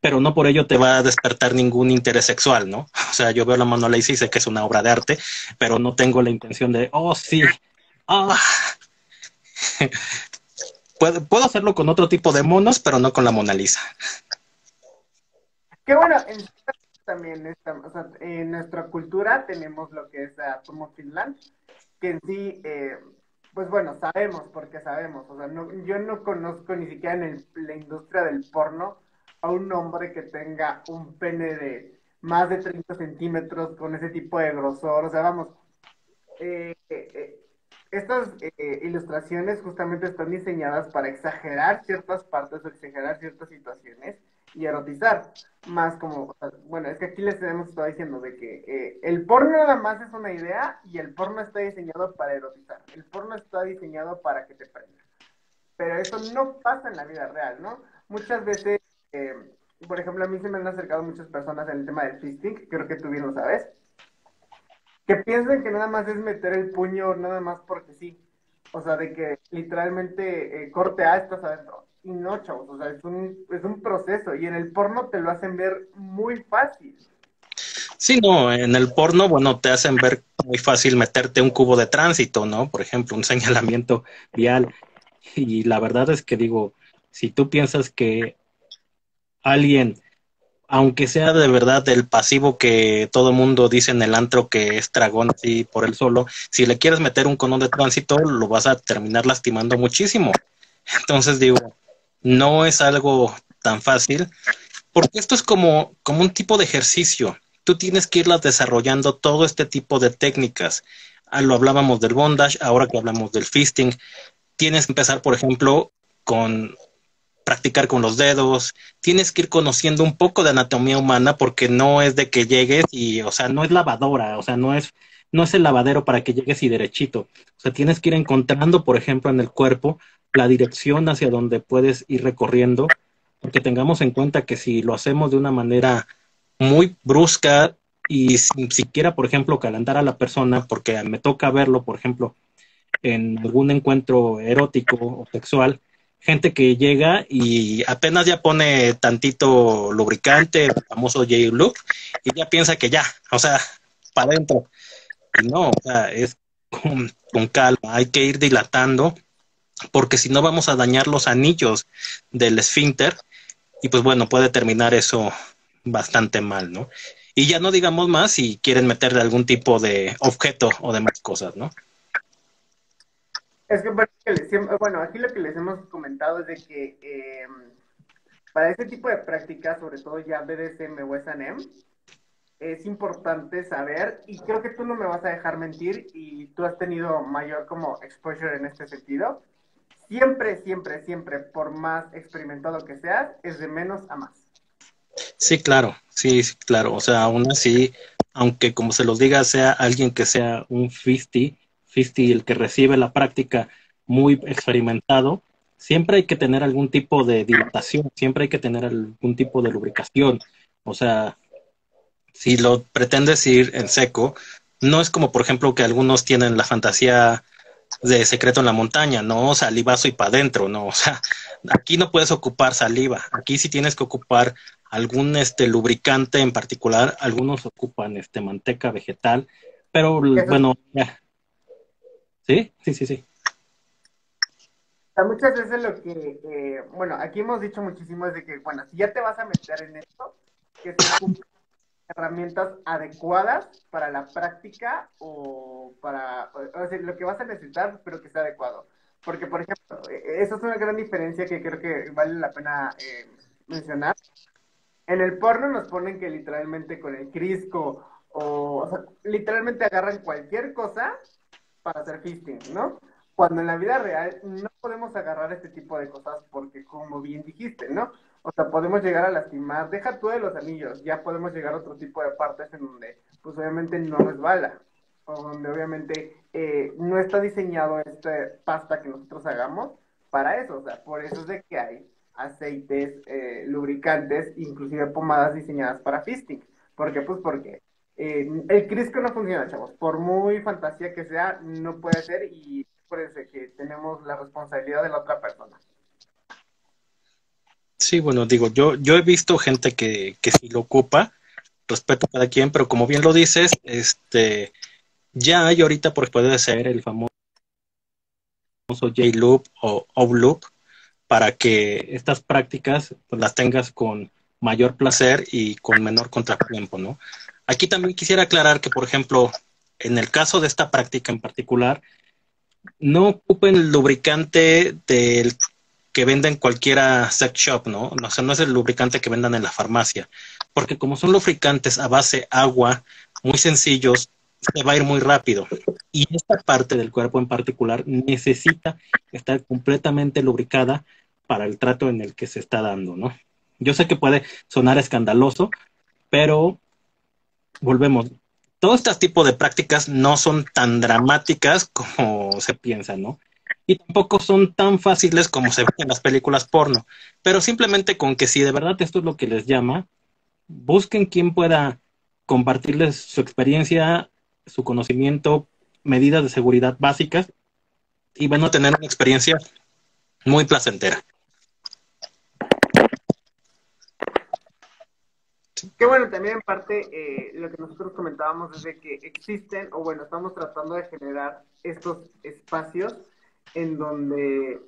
pero no por ello te va a despertar ningún interés sexual, ¿no? O sea, yo veo la Mona Lisa y sé que es una obra de arte, pero no tengo la intención de, oh, sí, ah, puedo hacerlo con otro tipo de monos, pero no con la Mona Lisa. Que bueno, también o sea, en nuestra cultura tenemos lo que es como Finland, que en sí, pues bueno, sabemos, porque sabemos, o sea, yo no conozco ni siquiera en la industria del porno a un hombre que tenga un pene de más de 30 centímetros con ese tipo de grosor, o sea, vamos, eh, eh, eh, estas ilustraciones justamente están diseñadas para exagerar ciertas partes o exagerar ciertas situaciones y erotizar. Más como, o sea, bueno, es que aquí les hemos estado diciendo de que el porno nada más es una idea y el porno está diseñado para erotizar. El porno está diseñado para que te prenda. Pero eso no pasa en la vida real, ¿no? Muchas veces, eh, por ejemplo, a mí se me han acercado muchas personas en el tema del fisting, creo que tú bien lo sabes, que piensen que nada más es meter el puño nada más porque sí. O sea, de que literalmente corte A estás adentro. Y no, chavos, o sea, es un proceso. Y en el porno te lo hacen ver muy fácil. Sí, no, en el porno, bueno, te hacen ver muy fácil meterte un cubo de tránsito, ¿no? Por ejemplo, un señalamiento vial. Y la verdad es que digo, si tú piensas que alguien, aunque sea de verdad el pasivo que todo mundo dice en el antro que es dragón así por él solo, si le quieres meter un condón de tránsito, lo vas a terminar lastimando muchísimo. Entonces digo, no es algo tan fácil, porque esto es como un tipo de ejercicio. Tú tienes que irlas desarrollando todo este tipo de técnicas. Lo hablábamos del bondage, ahora que hablamos del fisting, tienes que empezar, por ejemplo, con practicar con los dedos, tienes que ir conociendo un poco de anatomía humana porque no es de que llegues y, o sea, no es lavadora, o sea, no es el lavadero para que llegues y derechito. O sea, tienes que ir encontrando, por ejemplo, en el cuerpo la dirección hacia donde puedes ir recorriendo, porque tengamos en cuenta que si lo hacemos de una manera muy brusca y sin siquiera, por ejemplo, calentar a la persona, porque me toca verlo, por ejemplo, en algún encuentro erótico o sexual, gente que llega y apenas ya pone tantito lubricante, el famoso J-Look, y ya piensa que ya, o sea, para adentro. Y no, o sea, es con calma, hay que ir dilatando, porque si no vamos a dañar los anillos del esfínter, y pues bueno, puede terminar eso bastante mal, ¿no? Y ya no digamos más si quieren meterle algún tipo de objeto o demás cosas, ¿no? Es que, bueno, aquí lo que les hemos comentado es de que para ese tipo de prácticas, sobre todo ya BDSM o S&M, es importante saber, y creo que tú no me vas a dejar mentir, y tú has tenido mayor como exposure en este sentido, siempre, siempre, siempre, por más experimentado que seas, es de menos a más. Sí, claro, sí, sí, claro. O sea, aún así, aunque como se los diga, sea alguien que sea un 50 el que recibe la práctica muy experimentado, siempre hay que tener algún tipo de dilatación, siempre hay que tener algún tipo de lubricación. O sea, si lo pretendes ir en seco, no es como, por ejemplo, que algunos tienen la fantasía de secreto en la montaña, no salivazo y para adentro, no, o sea, aquí no puedes ocupar saliva, aquí sí tienes que ocupar algún lubricante en particular, algunos ocupan manteca vegetal, pero Eso es, bueno, ya, sí, sí, sí, sí. sea, muchas veces lo que, bueno, aquí hemos dicho muchísimo es de que, bueno, si ya te vas a meter en esto, que se ocupen herramientas adecuadas para la práctica o para, o sea, lo que vas a necesitar, pero que sea adecuado. Porque, por ejemplo, esa es una gran diferencia que creo que vale la pena mencionar. En el porno nos ponen que literalmente con el Crisco o sea, literalmente agarran cualquier cosa para hacer fisting, ¿no? Cuando en la vida real no podemos agarrar este tipo de cosas porque, como bien dijiste, ¿no? O sea, podemos llegar a lastimar, deja tú de los anillos, ya podemos llegar a otro tipo de partes en donde, pues obviamente no resbala, o donde obviamente no está diseñado esta pasta que nosotros hagamos para eso, o sea, por eso es de que hay aceites, lubricantes, inclusive pomadas diseñadas para fisting. ¿Por qué? Pues porque el Crisco no funciona, chavos. Por muy fantasía que sea, no puede ser y acuérdense que tenemos la responsabilidad de la otra persona. Sí, bueno, digo, yo he visto gente que sí lo ocupa, respeto a cada quien, pero como bien lo dices, ya hay ahorita, pues puede ser el famoso J-Loop o O-Loop, para que estas prácticas pues, las tengas con mayor placer y con menor contratiempo, ¿no? Aquí también quisiera aclarar que, por ejemplo, en el caso de esta práctica en particular, no ocupen el lubricante del que venden cualquiera sex shop, ¿no? O sea, no es el lubricante que vendan en la farmacia, porque como son lubricantes a base agua, muy sencillos, se va a ir muy rápido. Y esta parte del cuerpo en particular necesita estar completamente lubricada para el trato en el que se está dando, ¿no? Yo sé que puede sonar escandaloso, pero volvemos. Todo este tipo de prácticas no son tan dramáticas como se piensa, ¿no? Y tampoco son tan fáciles como se ven en las películas porno. Pero simplemente con que si de verdad esto es lo que les llama, busquen quien pueda compartirles su experiencia, su conocimiento, medidas de seguridad básicas y van a tener una experiencia muy placentera. Que bueno, también en parte lo que nosotros comentábamos es de que existen, o bueno, estamos tratando de generar estos espacios en donde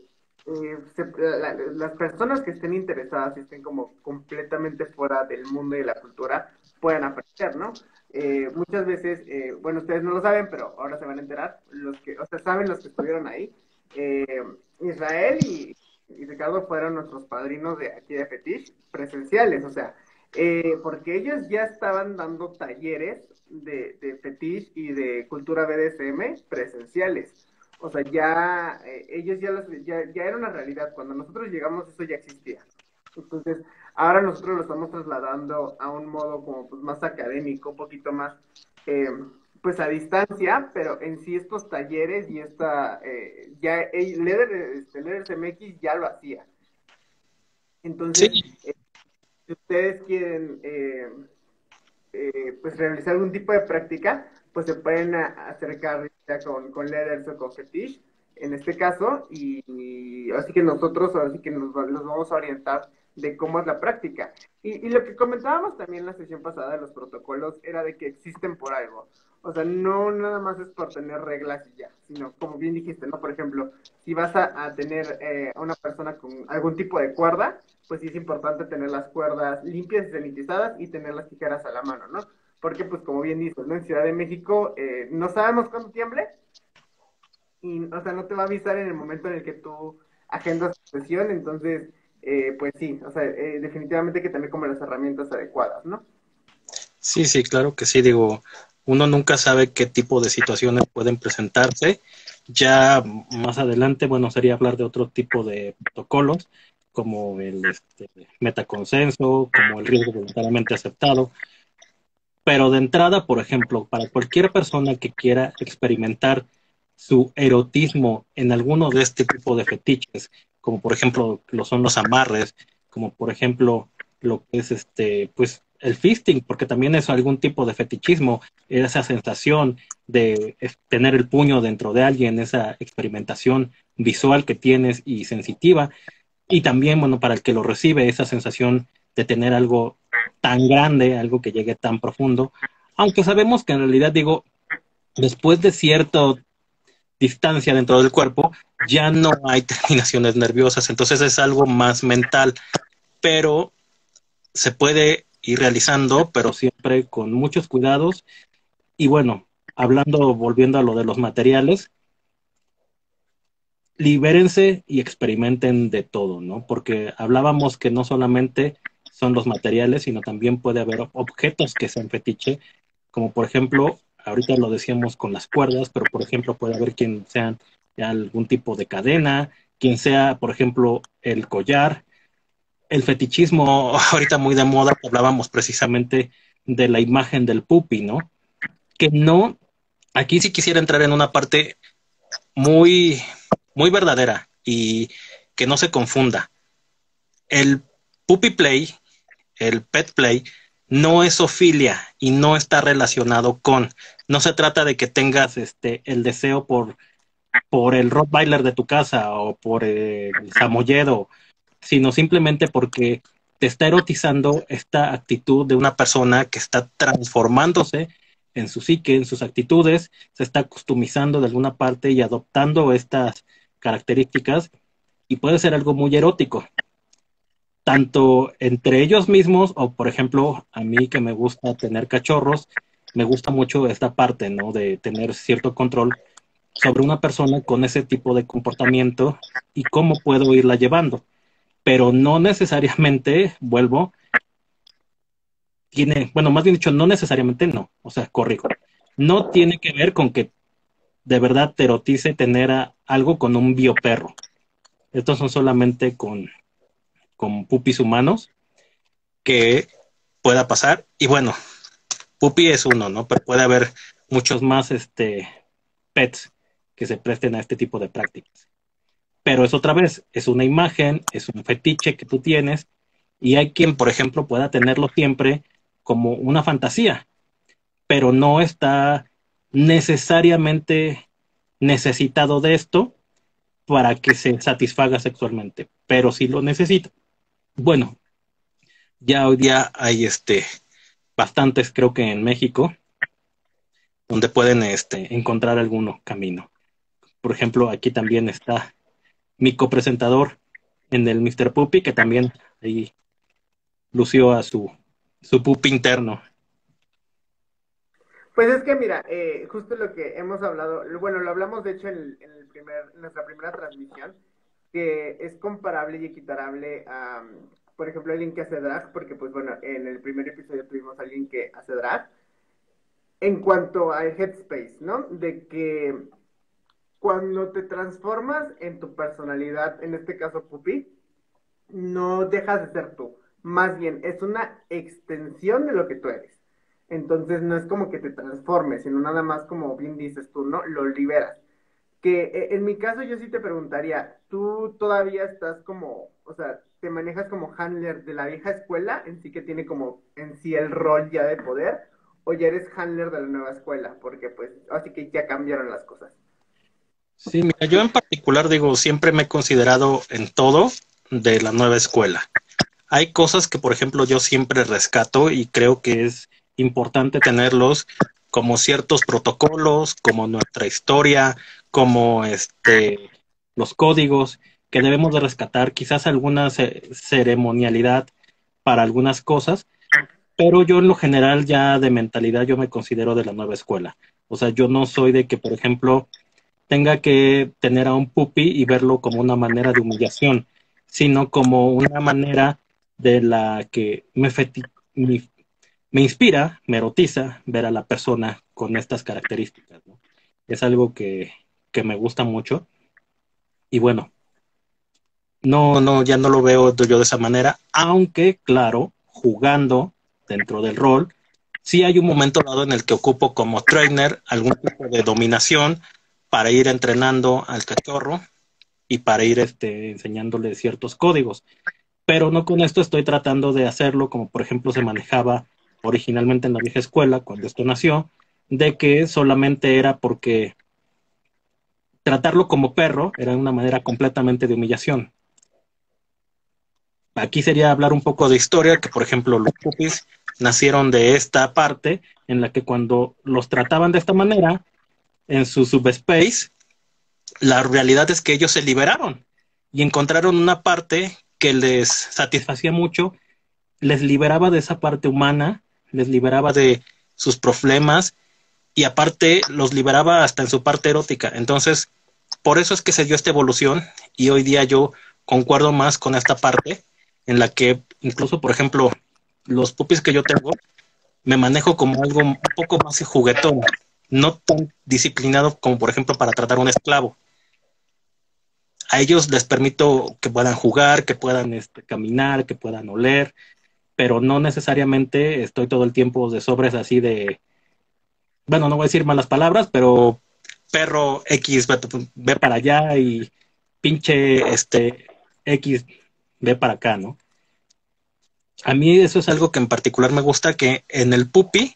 las personas que estén interesadas y estén como completamente fuera del mundo y de la cultura puedan aprender, ¿no? Muchas veces, bueno, ustedes no lo saben, pero ahora se van a enterar, los que, o sea, saben los que estuvieron ahí. Eh, Israel y Ricardo fueron nuestros padrinos de aquí de Fetish presenciales, o sea, porque ellos ya estaban dando talleres de fetish y de cultura BDSM presenciales. O sea, ya ellos ya era una realidad. Cuando nosotros llegamos, eso ya existía. Entonces, ahora nosotros lo estamos trasladando a un modo como pues, más académico, un poquito más, eh, pues a distancia, pero en sí estos talleres y ya Leder CMX ya lo hacía. Sí, Entonces, si ustedes quieren pues realizar algún tipo de práctica, pues se pueden acercar ya con Leathers o con Fetish, en este caso, y así que nosotros, así que los vamos a orientar de cómo es la práctica. Y lo que comentábamos también en la sesión pasada de los protocolos era de que existen por algo. O sea, no nada más es por tener reglas y ya, sino como bien dijiste, ¿no? Por ejemplo, si vas a tener a una persona con algún tipo de cuerda, pues sí es importante tener las cuerdas limpias y sanitizadas y tener las tijeras a la mano, ¿no? Porque, pues, como bien dices, ¿no? En Ciudad de México no sabemos cuándo tiemble y, o sea, no te va a avisar en el momento en el que tú agendas tu sesión, entonces, pues sí, o sea, definitivamente hay que tener como las herramientas adecuadas, ¿no? sí, sí, claro que sí, digo, uno nunca sabe qué tipo de situaciones pueden presentarse. Ya más adelante, bueno, sería hablar de otro tipo de protocolos, como el metaconsenso, como el riesgo voluntariamente aceptado. Pero de entrada, por ejemplo, para cualquier persona que quiera experimentar su erotismo en alguno de este tipo de fetiches, como por ejemplo lo son los amarres, como por ejemplo lo que es pues el fisting, porque también es algún tipo de fetichismo, esa sensación de tener el puño dentro de alguien, esa experimentación visual que tienes y sensitiva, y también, bueno, para el que lo recibe, esa sensación de tener algo tan grande, algo que llegue tan profundo, aunque sabemos que en realidad, digo, después de cierto distancia dentro del cuerpo, ya no hay terminaciones nerviosas, entonces es algo más mental, pero se puede ir realizando, pero siempre con muchos cuidados. Y bueno, volviendo a lo de los materiales, libérense y experimenten de todo, ¿no? Porque hablábamos que no solamente son los materiales, sino también puede haber objetos que sean fetiche, como por ejemplo, ahorita lo decíamos con las cuerdas, pero por ejemplo puede haber quien sean algún tipo de cadena, quien sea, por ejemplo, el collar, el fetichismo, ahorita muy de moda, hablábamos precisamente de la imagen del pupi, ¿no? Que no, aquí sí quisiera entrar en una parte muy, muy verdadera y que no se confunda. El puppy play, el pet play, no es zoofilia y no está relacionado con. No se trata de que tengas el deseo por el Rottweiler de tu casa o por el samoyedo, sino simplemente porque te está erotizando esta actitud de una persona que está transformándose en su psique, en sus actitudes, se está customizando de alguna parte y adoptando estas características y puede ser algo muy erótico, tanto entre ellos mismos o, por ejemplo, a mí que me gusta tener cachorros, me gusta mucho esta parte, ¿no? De tener cierto control sobre una persona con ese tipo de comportamiento y cómo puedo irla llevando. Pero no necesariamente, vuelvo, bueno, más bien dicho, no necesariamente no, o sea, corrijo, no tiene que ver con que de verdad te erotice tener algo con un bioperro. Estos son solamente con pupis humanos que pueda pasar. Y bueno, pupi es uno, ¿no? Pero puede haber muchos más pets que se presten a este tipo de prácticas. Pero es otra vez, es una imagen, es un fetiche que tú tienes y hay quien, por ejemplo, pueda tenerlo siempre como una fantasía, pero no está necesariamente necesitado de esto para que se satisfaga sexualmente, pero si lo necesita. Bueno, ya hoy día hay bastantes, creo que en México, donde pueden encontrar algún camino. Por ejemplo, aquí también está mi copresentador en el Mr. Puppy, que también ahí lució a su puppy interno. Pues es que mira, justo lo que hemos hablado, bueno, lo hablamos de hecho en nuestra primera transmisión, que es comparable y equiparable a, por ejemplo, alguien que hace drag, porque pues bueno, en el primer episodio tuvimos a alguien que hace drag, en cuanto al headspace, ¿no? De que cuando te transformas en tu personalidad, en este caso Pupi, no dejas de ser tú, más bien es una extensión de lo que tú eres. Entonces no es como que te transformes, sino nada más como bien dices tú, ¿no? Lo liberas. Que en mi caso yo sí te preguntaría, ¿tú todavía estás como, o sea, te manejas como handler de la vieja escuela, en sí que tiene como en sí el rol ya de poder, o ya eres handler de la nueva escuela? Porque pues así que ya cambiaron las cosas. Sí, mira, yo en particular digo, siempre me he considerado en todo de la nueva escuela. Hay cosas que, por ejemplo, yo siempre rescato y creo que es importante tenerlos como ciertos protocolos, como nuestra historia, como los códigos que debemos de rescatar, quizás alguna ceremonialidad para algunas cosas, pero yo en lo general ya de mentalidad yo me considero de la nueva escuela. O sea, yo no soy de que, por ejemplo, tenga que tener a un puppy y verlo como una manera de humillación, sino como una manera de la que me inspira, me erotiza ver a la persona con estas características, ¿no? Es algo que me gusta mucho y bueno, no, ya no lo veo yo de esa manera, aunque claro, jugando dentro del rol, sí hay un momento dado en el que ocupo como trainer algún tipo de dominación para ir entrenando al cachorro y para ir enseñándole ciertos códigos. Pero no con esto estoy tratando de hacerlo como por ejemplo se manejaba originalmente en la vieja escuela cuando esto nació, de que solamente era porque tratarlo como perro era una manera completamente de humillación. Aquí sería hablar un poco de historia, que por ejemplo los puppies nacieron de esta parte en la que cuando los trataban de esta manera en su subspace, la realidad es que ellos se liberaron y encontraron una parte que les satisfacía mucho, les liberaba de esa parte humana, les liberaba de sus problemas y aparte los liberaba hasta en su parte erótica. Entonces, por eso es que se dio esta evolución y hoy día yo concuerdo más con esta parte en la que incluso, por ejemplo, los pupis que yo tengo, me manejo como algo un poco más juguetón, no tan disciplinado como, por ejemplo, para tratar a un esclavo. A ellos les permito que puedan jugar, que puedan caminar, que puedan oler, pero no necesariamente estoy todo el tiempo de sobres así de, bueno, no voy a decir malas palabras, pero perro X, ve para allá y pinche X, ve para acá, ¿no? A mí eso es algo que en particular me gusta, que en el puppy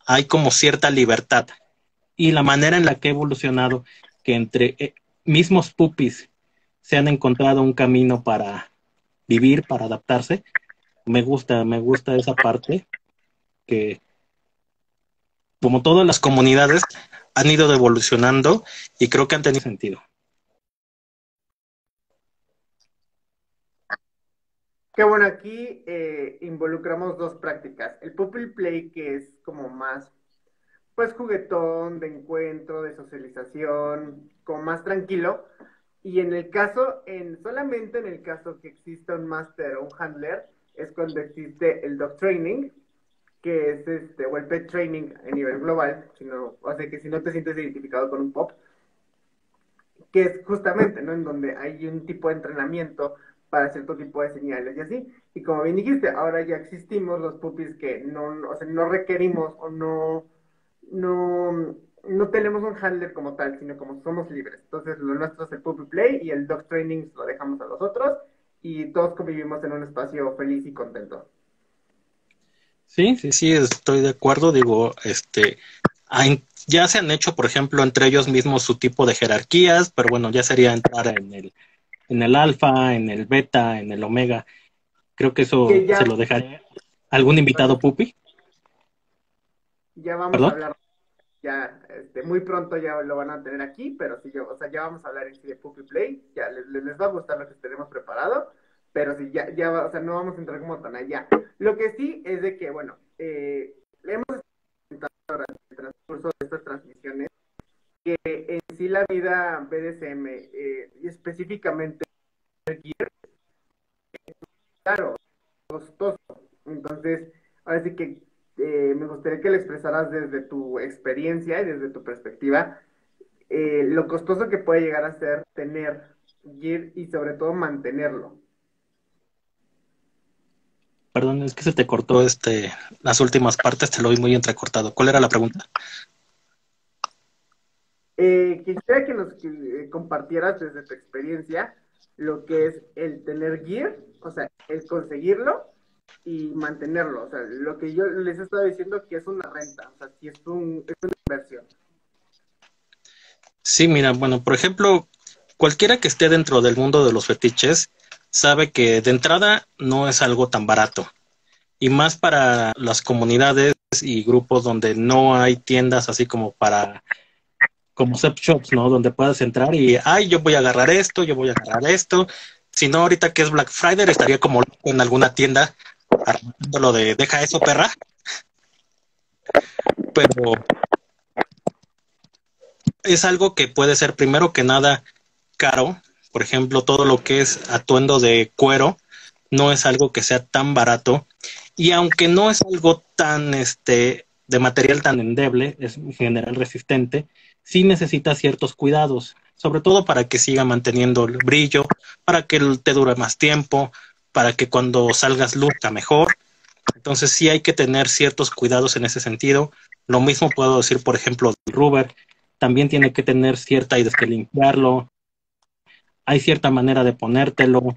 hay como cierta libertad y la manera en la que he evolucionado, que entre mismos puppies se han encontrado un camino para vivir, para adaptarse, me gusta esa parte que como todas las comunidades han ido evolucionando y creo que han tenido sentido. Que bueno, aquí involucramos dos prácticas. El Puppy Play, que es como más, pues, juguetón, de encuentro, de socialización, como más tranquilo. Y en el caso, solamente en el caso que exista un máster o un handler, es cuando existe el dog training, que es o el pet training a nivel global, sino, o sea que si no te sientes identificado con un pop, que es justamente, ¿no? En donde hay un tipo de entrenamiento para cierto tipo de señales y así. Y como bien dijiste, ahora ya existimos los puppies que no, o sea, no requerimos o no tenemos un handler como tal, sino como somos libres. Entonces, lo nuestro es el puppy play y el dog training lo dejamos a los otros y todos convivimos en un espacio feliz y contento. Sí, sí, sí, estoy de acuerdo. Digo, ya se han hecho, por ejemplo, entre ellos mismos su tipo de jerarquías, pero bueno, ya sería entrar en el alfa, en el beta, en el omega. Creo que eso Que se ya, lo dejaré a algún invitado pupi, ya vamos a perdón. hablar ya muy pronto ya lo van a tener aquí, pero sí, o sea, ya vamos a hablar en sí de Puppy Play, ya les va a gustar lo que tenemos preparado, pero sí, o sea, no vamos a entrar como tan allá. Lo que sí es de que, bueno, hemos estado durante el transcurso de estas transmisiones que en sí la vida BDSM, y específicamente claro, costoso. Entonces, ahora sí que me gustaría que le expresaras desde tu experiencia y desde tu perspectiva lo costoso que puede llegar a ser tener gear y sobre todo mantenerlo. Perdón, es que se te cortó las últimas partes, te lo vi muy entrecortado. ¿Cuál era la pregunta? Quisiera que nos compartieras desde tu experiencia lo que es el tener gear, o sea, el conseguirlo y mantenerlo. O sea, lo que yo les he estado diciendo que es una renta, o sea, si es una inversión. Sí, mira, bueno, por ejemplo, cualquiera que esté dentro del mundo de los fetiches sabe que de entrada no es algo tan barato. Y más para las comunidades y grupos donde no hay tiendas así como como sex shops, ¿no? Donde puedas entrar y, ay, yo voy a agarrar esto, yo voy a agarrar esto. Si no, ahorita que es Black Friday, estaría como en alguna tienda armando lo de deja eso, perra. Pero es algo que puede ser primero que nada caro. Por ejemplo, todo lo que es atuendo de cuero no es algo que sea tan barato. Y aunque no es algo tan de material tan endeble, es en general resistente, sí necesita ciertos cuidados, sobre todo para que siga manteniendo el brillo, para que te dure más tiempo, para que cuando salgas luzca mejor. Entonces sí hay que tener ciertos cuidados en ese sentido. Lo mismo puedo decir, por ejemplo, del rubber. También tiene que tener cierta, hay que limpiarlo. Hay cierta manera de ponértelo,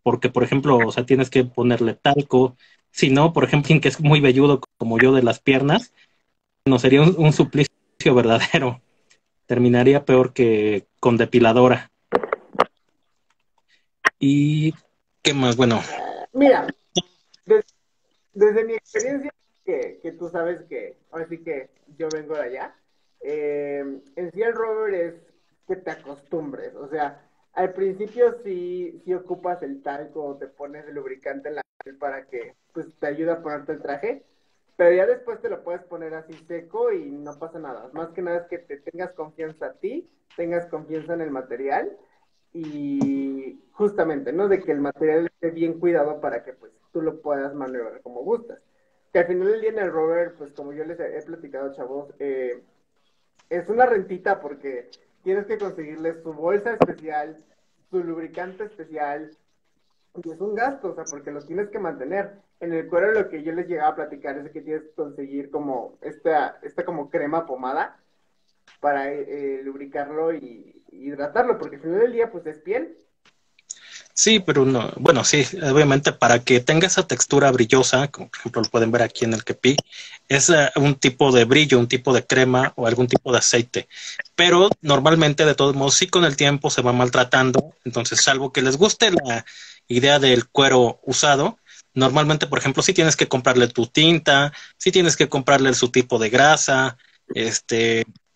porque, por ejemplo, o sea, tienes que ponerle talco. Si no, por ejemplo, alguien que es muy velludo como yo de las piernas, no sería un suplicio verdadero. Terminaría peor que con depiladora. ¿Y qué más? Bueno, Mira, des- desde mi experiencia, que tú sabes que ahora sí que yo vengo de allá, en sí el rover es que te acostumbres. O sea, al principio sí ocupas el talco o te pones el lubricante en la piel para que pues te ayude a ponerte el traje, pero ya después te lo puedes poner así seco y no pasa nada. Más que nada es que te tengas confianza a ti, tengas confianza en el material y justamente, ¿no? De que el material esté bien cuidado para que pues tú lo puedas maniobrar como gustas. Que al final del día en el rover, pues como yo les he platicado, chavos, es una rentita porque tienes que conseguirle su bolsa especial, su lubricante especial, y es un gasto, o sea, porque lo tienes que mantener. En el cuero lo que yo les llegaba a platicar es que tienes que conseguir como esta como crema pomada para lubricarlo y hidratarlo, porque al final del día pues es piel. Sí, pero no, bueno, sí, obviamente para que tenga esa textura brillosa, como por ejemplo lo pueden ver aquí en el kepi, es un tipo de brillo, un tipo de crema o algún tipo de aceite. Pero normalmente, de todos modos, sí con el tiempo se va maltratando. Entonces, salvo que les guste la idea del cuero usado, normalmente, por ejemplo, sí tienes que comprarle tu tinta, sí tienes que comprarle su tipo de grasa,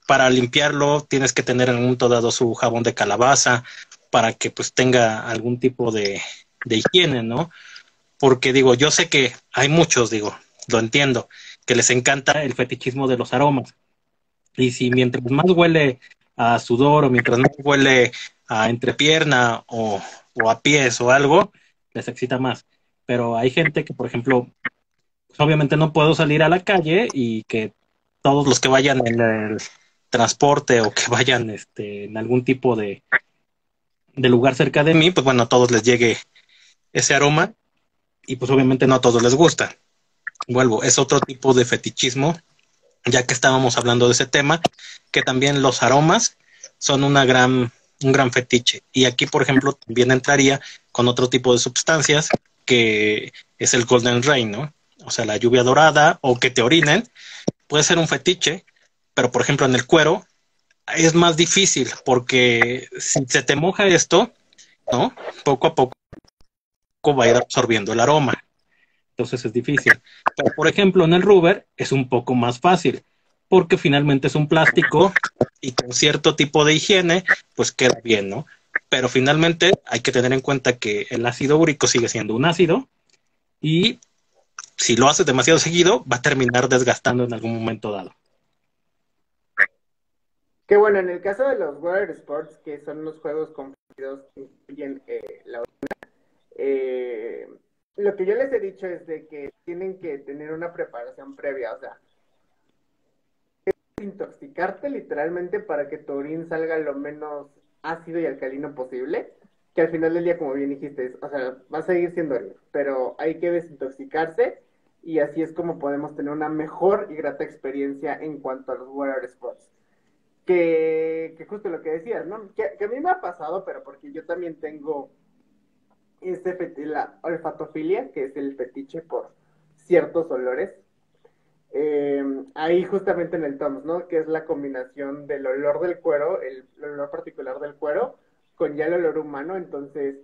para limpiarlo tienes que tener en un momento dado su jabón de calabaza para que pues tenga algún tipo de higiene, ¿no? Porque digo, yo sé que hay muchos, digo, lo entiendo, que les encanta el fetichismo de los aromas. Y si mientras más huele a sudor o mientras más huele a entrepierna o a pies o algo, les excita más. Pero hay gente que, por ejemplo, pues, obviamente no puedo salir a la calle y que todos los que vayan en el transporte o que vayan en algún tipo de lugar cerca de mí, pues bueno, a todos les llegue ese aroma y pues obviamente no a todos les gusta. Vuelvo, es otro tipo de fetichismo, ya que estábamos hablando de ese tema, que también los aromas son un gran fetiche. Y aquí, por ejemplo, también entraría con otro tipo de sustancias, que es el Golden Rain, ¿no? O sea, la lluvia dorada o que te orinen, puede ser un fetiche, pero por ejemplo en el cuero es más difícil porque si se te moja esto, ¿no? Poco a poco va a ir absorbiendo el aroma. Entonces es difícil. Pero, por ejemplo, en el rubber es un poco más fácil, porque finalmente es un plástico y con cierto tipo de higiene, pues queda bien, ¿no? Pero finalmente hay que tener en cuenta que el ácido úrico sigue siendo un ácido y si lo haces demasiado seguido, va a terminar desgastando en algún momento dado. Que bueno, en el caso de los water sports, que son los juegos competidos que incluyen eh, lo que yo les he dicho es de que tienen que tener una preparación previa, o sea, intoxicarte literalmente para que tu orín salga lo menos ácido y alcalino posible, que al final del día, como bien dijiste, o sea, va a seguir siendo orín, pero hay que desintoxicarse y así es como podemos tener una mejor y grata experiencia en cuanto a los water sports. Que justo lo que decías, ¿no? Que a mí me ha pasado, pero porque yo también tengo la olfatofilia, que es el fetiche por ciertos olores. Ahí justamente en el TOMS, ¿no? Que es la combinación del olor del cuero, el olor particular del cuero, con ya el olor humano. Entonces,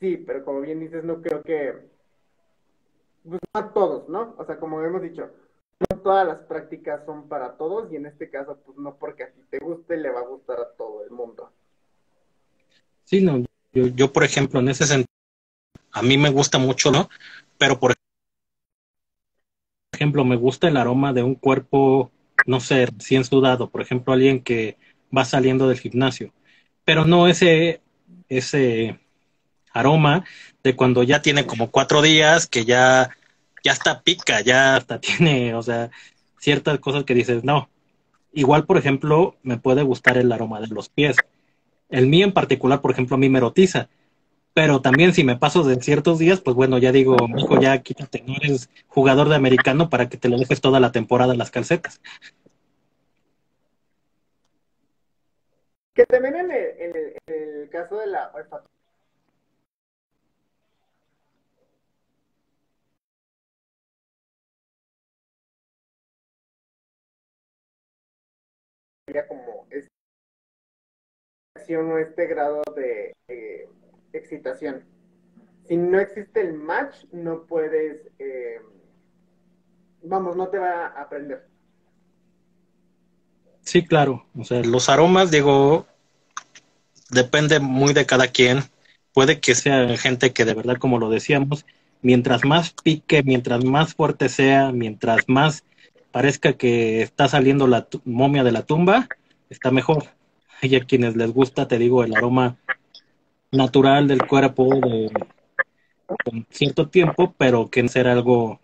sí, pero como bien dices, no creo que, pues no a todos, ¿no? O sea, como hemos dicho, no todas las prácticas son para todos y en este caso, pues no porque a ti te guste, le va a gustar a todo el mundo. Sí, no, yo por ejemplo, en ese sentido, a mí me gusta mucho, ¿no? Pero por ejemplo, me gusta el aroma de un cuerpo, no sé, recién sudado, por ejemplo, alguien que va saliendo del gimnasio, pero no ese aroma de cuando ya tiene como 4 días, que ya hasta pica, ya hasta tiene, o sea, ciertas cosas que dices, no. Igual, por ejemplo, me puede gustar el aroma de los pies. El mío en particular, por ejemplo, a mí me erotiza. Pero también si me paso de ciertos días, pues bueno, ya digo, hijo, ya quítate, no eres jugador de americano para que te lo dejes toda la temporada en las calcetas. Que también en el caso de la olfatoria, como esta acción o este grado de excitación. Si no existe el match, no puedes, vamos, no te va a aprender. Sí, claro. O sea, los aromas, digo, depende muy de cada quien. Puede que sea gente que de verdad, como lo decíamos, mientras más pique, mientras más fuerte sea, mientras más parezca que está saliendo la momia de la tumba, está mejor. Hay a quienes les gusta, te digo, el aroma natural del cuerpo con cierto tiempo, pero que no ser algo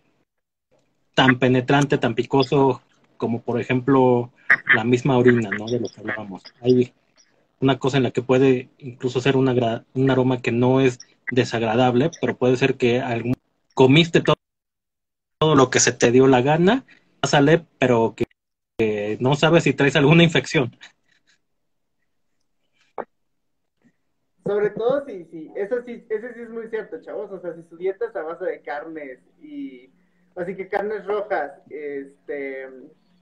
tan penetrante, tan picoso, como por ejemplo la misma orina, ¿no? De lo que hablábamos. Hay una cosa en la que puede incluso ser un aroma que no es desagradable, pero puede ser que comiste todo lo que se te dio la gana, sale, pero que no sabes si traes alguna infección. Sobre todo eso sí, ese sí es muy cierto, chavos. O sea, si su dieta es a base de carnes y así que carnes rojas,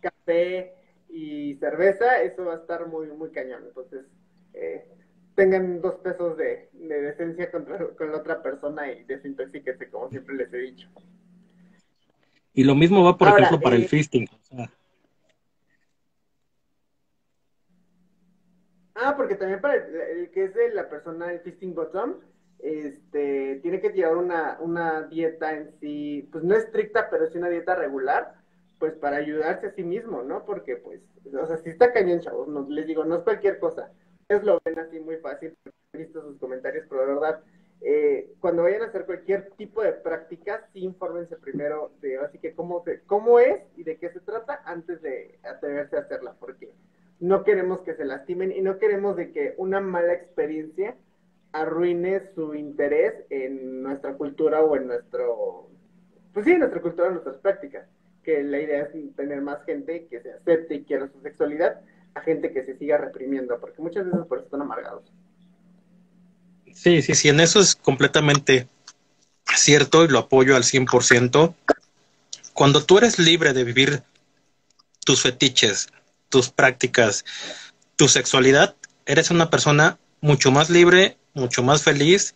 café y cerveza, eso va a estar muy, muy cañón. Entonces, eh, tengan 2 pesos de decencia con la otra persona y desintoxíquense, como siempre les he dicho. Y lo mismo va, por Ahora, ejemplo, para el fisting. O sea, porque también para el que es de la persona, el fisting bottom, tiene que llevar una dieta en sí, pues no estricta, pero sí una dieta regular, pues para ayudarse a sí mismo, ¿no? Porque, pues, o sea, si está cañón, chavos, no, les digo, no es cualquier cosa. Es lo ven así muy fácil, he visto sus comentarios, pero de verdad, cuando vayan a hacer cualquier tipo de práctica, sí infórmense primero de, así que cómo es y de qué se trata antes de atreverse a hacerla, porque no queremos que se lastimen y no queremos de que una mala experiencia arruine su interés en nuestra cultura o en pues sí, en nuestra cultura, en nuestras prácticas. Que la idea es tener más gente que se acepte y quiera su sexualidad a gente que se siga reprimiendo, porque muchas veces por eso están amargados. sí, sí, sí, en eso es completamente cierto y lo apoyo al 100%. Cuando tú eres libre de vivir tus fetiches, tus prácticas, tu sexualidad, eres una persona mucho más libre, mucho más feliz,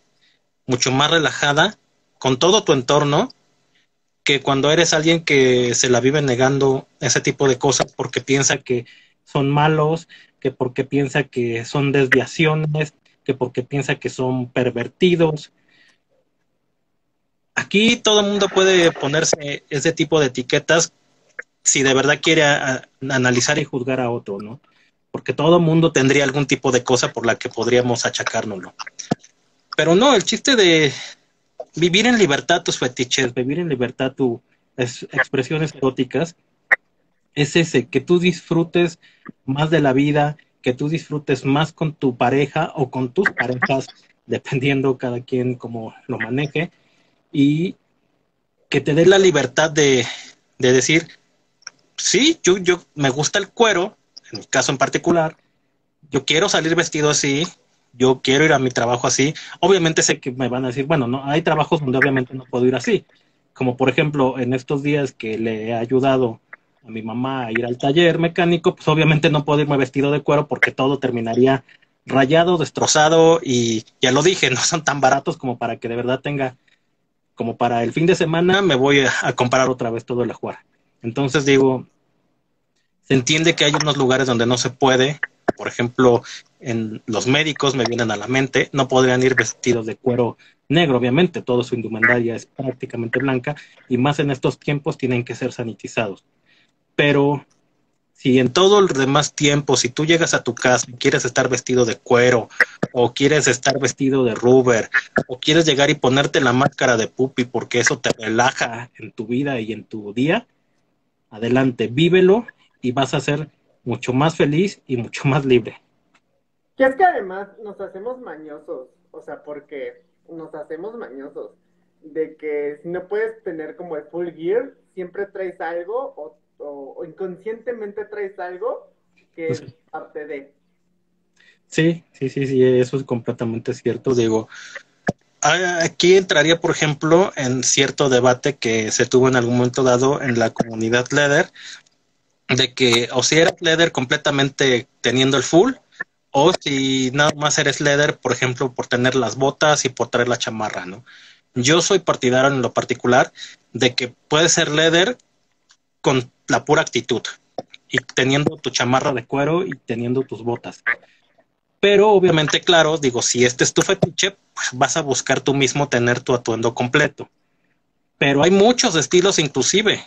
mucho más relajada con todo tu entorno que cuando eres alguien que se la vive negando ese tipo de cosas porque piensa que son malos, que porque piensa que son desviaciones, que porque piensa que son pervertidos. Aquí todo el mundo puede ponerse ese tipo de etiquetas si de verdad quiere analizar y juzgar a otro, ¿no? Porque todo el mundo tendría algún tipo de cosa por la que podríamos achacárnoslo. Pero no, el chiste de vivir en libertad tus fetiches, vivir en libertad tus expresiones eróticas, es ese, que tú disfrutes más de la vida, que tú disfrutes más con tu pareja o con tus parejas, dependiendo cada quien cómo lo maneje, y que te dé la libertad de decir, sí, yo me gusta el cuero, en mi caso en particular, yo quiero salir vestido así, yo quiero ir a mi trabajo así. Obviamente sé que me van a decir, bueno, no, hay trabajos donde obviamente no puedo ir así, como por ejemplo en estos días que le he ayudado a mi mamá a ir al taller mecánico, pues obviamente no puedo irme vestido de cuero porque todo terminaría rayado, destrozado y ya lo dije, no son tan baratos como para que de verdad tenga, como para el fin de semana me voy a comprar otra vez todo el ajuar. Entonces digo, se entiende que hay unos lugares donde no se puede, por ejemplo, en los médicos me vienen a la mente, no podrían ir vestidos de cuero negro, obviamente, toda su indumentaria es prácticamente blanca y más en estos tiempos tienen que ser sanitizados. Pero si en todo el demás tiempo, si tú llegas a tu casa y quieres estar vestido de cuero o quieres estar vestido de rubber o quieres llegar y ponerte la máscara de pupi porque eso te relaja en tu vida y en tu día, adelante, vívelo y vas a ser mucho más feliz y mucho más libre. Que es que además nos hacemos mañosos, o sea, porque nos hacemos mañosos de que si no puedes tener como el full gear, siempre traes algo o inconscientemente traes algo que es Entonces, parte de. sí, sí, sí, sí, eso es completamente cierto. Digo, aquí entraría, por ejemplo, en cierto debate que se tuvo en algún momento dado en la comunidad Leather, de que o si eres Leather completamente teniendo el full, o si nada más eres Leather, por ejemplo, por tener las botas y por traer la chamarra, ¿no? Yo soy partidario en lo particular de que puedes ser Leather con la pura actitud y teniendo tu chamarra de cuero y teniendo tus botas. Pero obviamente, claro, digo, si este es tu fetiche, pues vas a buscar tú mismo tener tu atuendo completo. Pero hay muchos estilos inclusive.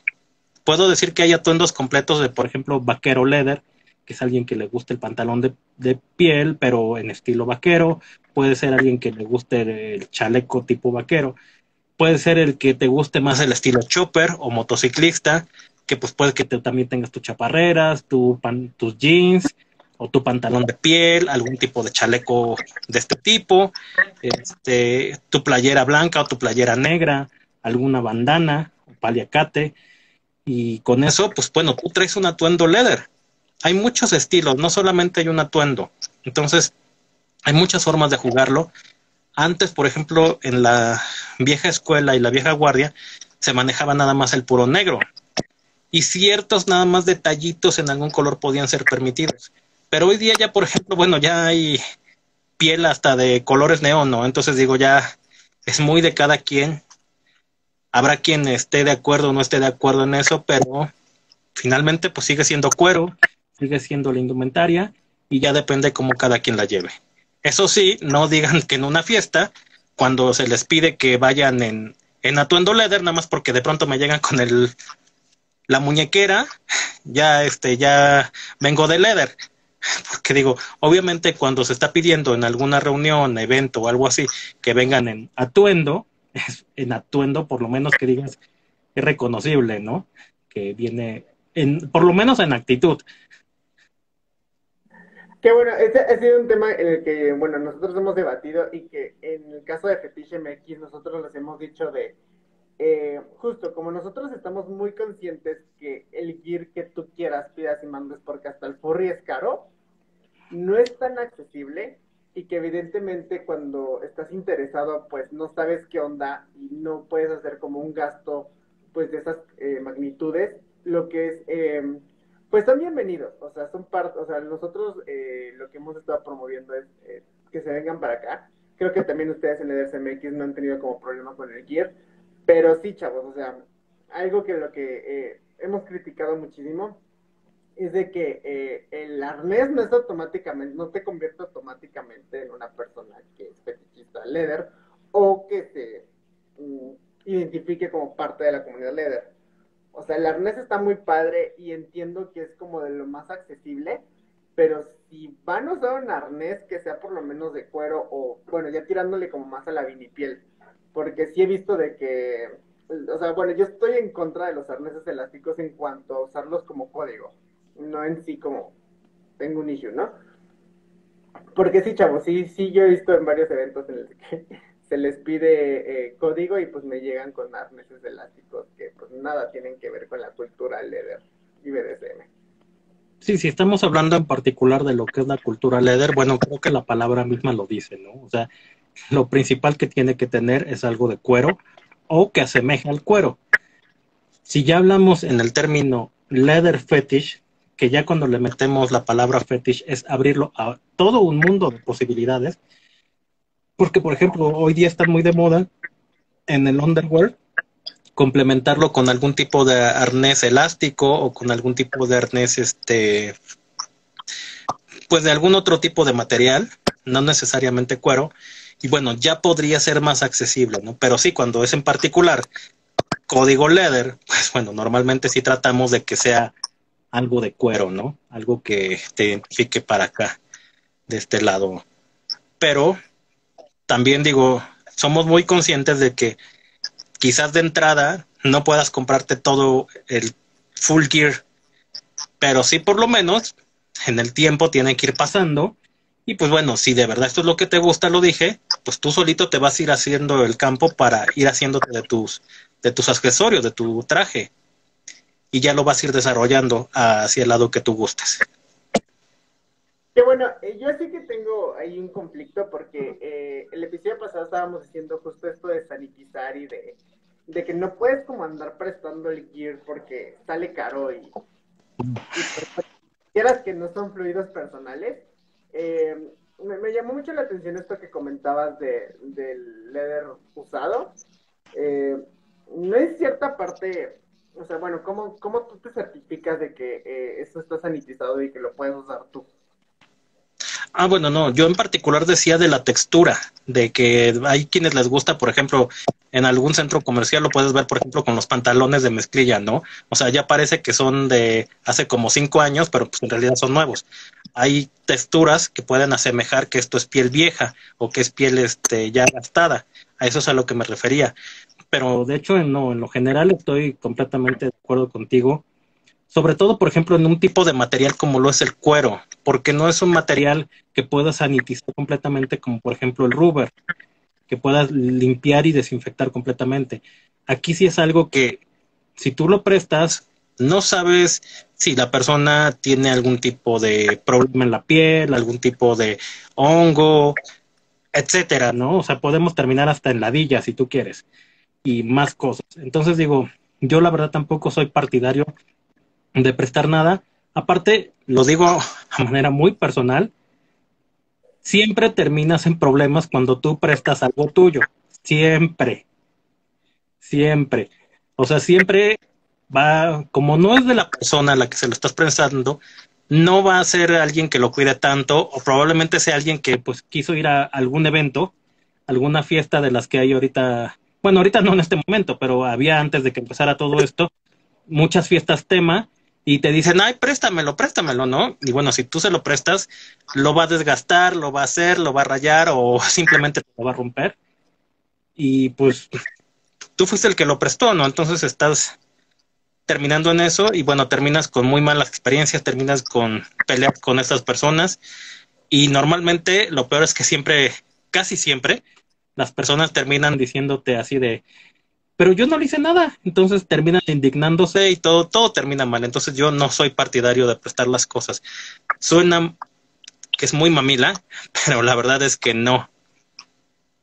Puedo decir que hay atuendos completos de, por ejemplo, vaquero leather, que es alguien que le gusta el pantalón de piel, pero en estilo vaquero. Puede ser alguien que le guste el chaleco tipo vaquero. Puede ser el que te guste más el estilo chopper o motociclista, que pues puede que también tengas tus chaparreras, tus jeans o tu pantalón de piel, algún tipo de chaleco de este tipo, tu playera blanca o tu playera negra, alguna bandana o paliacate, y con eso, pues bueno, tú traes un atuendo leather. Hay muchos estilos, no solamente hay un atuendo. Entonces, hay muchas formas de jugarlo. Antes, por ejemplo, en la vieja escuela y la vieja guardia, se manejaba nada más el puro negro. Y ciertos nada más detallitos en algún color podían ser permitidos. Pero hoy día ya, por ejemplo, bueno, ya hay piel hasta de colores neón, ¿no? Entonces digo, ya es muy de cada quien. Habrá quien esté de acuerdo o no esté de acuerdo en eso, pero finalmente pues sigue siendo cuero, sigue siendo la indumentaria y ya depende cómo cada quien la lleve. Eso sí, no digan que en una fiesta, cuando se les pide que vayan en atuendo leather, nada más porque de pronto me llegan con la muñequera, ya vengo de leather. Porque digo, obviamente cuando se está pidiendo en alguna reunión, evento o algo así, que vengan en atuendo, en atuendo por lo menos que digas es reconocible, ¿no? Que viene, por lo menos en actitud. Que bueno, este ha sido un tema en el que, bueno, nosotros hemos debatido y que en el caso de Fetiche MX nosotros les hemos dicho de, justo como nosotros estamos muy conscientes que el gear que tú quieras, pidas y mandes, porque hasta el furry es caro, no es tan accesible y que evidentemente cuando estás interesado pues no sabes qué onda y no puedes hacer como un gasto pues de esas magnitudes, lo que es pues son bienvenidos, o sea, son parte, o sea, nosotros lo que hemos estado promoviendo es que se vengan para acá. Creo que también ustedes en el SMX no han tenido como problema con el gear, pero sí, chavos, o sea, algo que lo que hemos criticado muchísimo es de que el arnés no es automáticamente, no te convierte automáticamente en una persona que es fetichista leather o que se identifique como parte de la comunidad leather. O sea, el arnés está muy padre y entiendo que es como de lo más accesible, pero si van a usar un arnés que sea por lo menos de cuero o, bueno, ya tirándole como más a la vinipiel, porque sí he visto de que, o sea, bueno, yo estoy en contra de los arneses elásticos en cuanto a usarlos como código, no en sí como tengo un issue, ¿no? Porque sí, chavos, sí, yo he visto en varios eventos en los que se les pide código y pues me llegan con arneses elásticos que pues nada tienen que ver con la cultura leather y BDSM. Sí, si estamos hablando en particular de lo que es la cultura leather, bueno, creo que la palabra misma lo dice, ¿no? O sea, lo principal que tiene que tener es algo de cuero o que asemeje al cuero. Si ya hablamos en el término leather fetish, que ya cuando le metemos la palabra fetish es abrirlo a todo un mundo de posibilidades, porque por ejemplo hoy día está muy de moda en el underwear complementarlo con algún tipo de arnés elástico o con algún tipo de arnés pues de algún otro tipo de material, no necesariamente cuero, y bueno, ya podría ser más accesible, ¿no? Pero sí, cuando es en particular código leather, pues bueno, normalmente sí tratamos de que sea algo de cuero, ¿no? Algo que te identifique para acá, de este lado. Pero también digo, somos muy conscientes de que quizás de entrada no puedas comprarte todo el full gear, pero sí por lo menos en el tiempo tiene que ir pasando. Y pues bueno, si de verdad esto es lo que te gusta, lo dije, pues tú solito te vas a ir haciendo el campo para ir haciéndote de tus accesorios, de tu traje, y ya lo vas a ir desarrollando hacia el lado que tú gustes. Que bueno, yo sí que tengo ahí un conflicto porque el episodio pasado estábamos diciendo justo esto de sanitizar y de que no puedes como andar prestando el gear porque sale caro y pues, quieras que no son fluidos personales. Me llamó mucho la atención esto que comentabas del leather usado. Eh, no es cierta parte, o sea, bueno, ¿cómo tú te certificas de que esto está sanitizado y que lo puedes usar tú? Ah, bueno, no, yo en particular decía de la textura, de que hay quienes les gusta, por ejemplo, en algún centro comercial lo puedes ver, por ejemplo, con los pantalones de mezclilla, ¿no? O sea, ya parece que son de hace como 5 años, pero pues en realidad son nuevos. Hay texturas que pueden asemejar que esto es piel vieja o que es piel ya gastada. A eso es a lo que me refería. Pero de hecho, no, en lo general estoy completamente de acuerdo contigo. Sobre todo, por ejemplo, en un tipo de material como lo es el cuero, porque no es un material que pueda sanitizar completamente como por ejemplo el rubber, que puedas limpiar y desinfectar completamente. Aquí sí es algo que si tú lo prestas, no sabes si la persona tiene algún tipo de problema en la piel, algún tipo de hongo, etcétera, ¿no? O sea, podemos terminar hasta en ladillas si tú quieres y más cosas. Entonces digo, yo la verdad tampoco soy partidario de prestar nada. Aparte, lo digo a manera muy personal, siempre terminas en problemas cuando tú prestas algo tuyo. Siempre, siempre. O sea, siempre va, como no es de la persona a la que se lo estás prestando, no va a ser alguien que lo cuide tanto, o probablemente sea alguien que pues quiso ir a algún evento, alguna fiesta de las que hay ahorita, bueno, ahorita no en este momento, pero había antes de que empezara todo esto, muchas fiestas tema y te dicen, ay, préstamelo, préstamelo, ¿no? Y bueno, si tú se lo prestas, lo va a desgastar, lo va a hacer, lo va a rayar o simplemente lo va a romper. Y pues tú fuiste el que lo prestó, ¿no? Entonces estás terminando en eso y bueno, terminas con muy malas experiencias, terminas con peleas con estas personas y normalmente lo peor es que siempre, casi siempre, las personas terminan diciéndote así de, pero yo no le hice nada, entonces terminan indignándose y todo termina mal. Entonces yo no soy partidario de prestar las cosas. Suena que es muy mamila, pero la verdad es que no.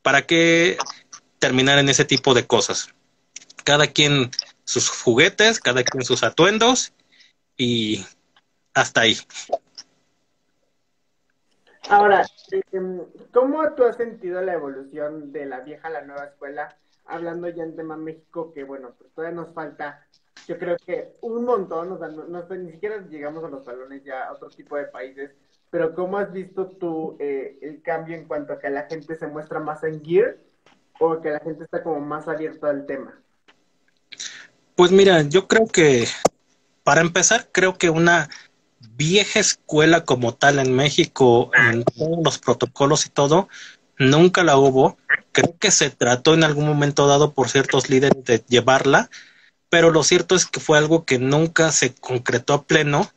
¿Para qué terminar en ese tipo de cosas? Cada quien sus juguetes, cada quien sus atuendos y hasta ahí. Ahora, ¿cómo tú has sentido la evolución de la vieja a la nueva escuela? Hablando ya en tema México, que bueno, pues todavía nos falta, yo creo que un montón, o sea, ni siquiera llegamos a los salones ya a otro tipo de países, pero ¿cómo has visto tú el cambio en cuanto a que la gente se muestra más en gear o que la gente está como más abierta al tema? Pues mira, yo creo que para empezar, creo que una vieja escuela como tal en México, en todos los protocolos y todo, nunca la hubo. Creo que se trató en algún momento dado por ciertos líderes de llevarla, pero lo cierto es que fue algo que nunca se concretó a pleno.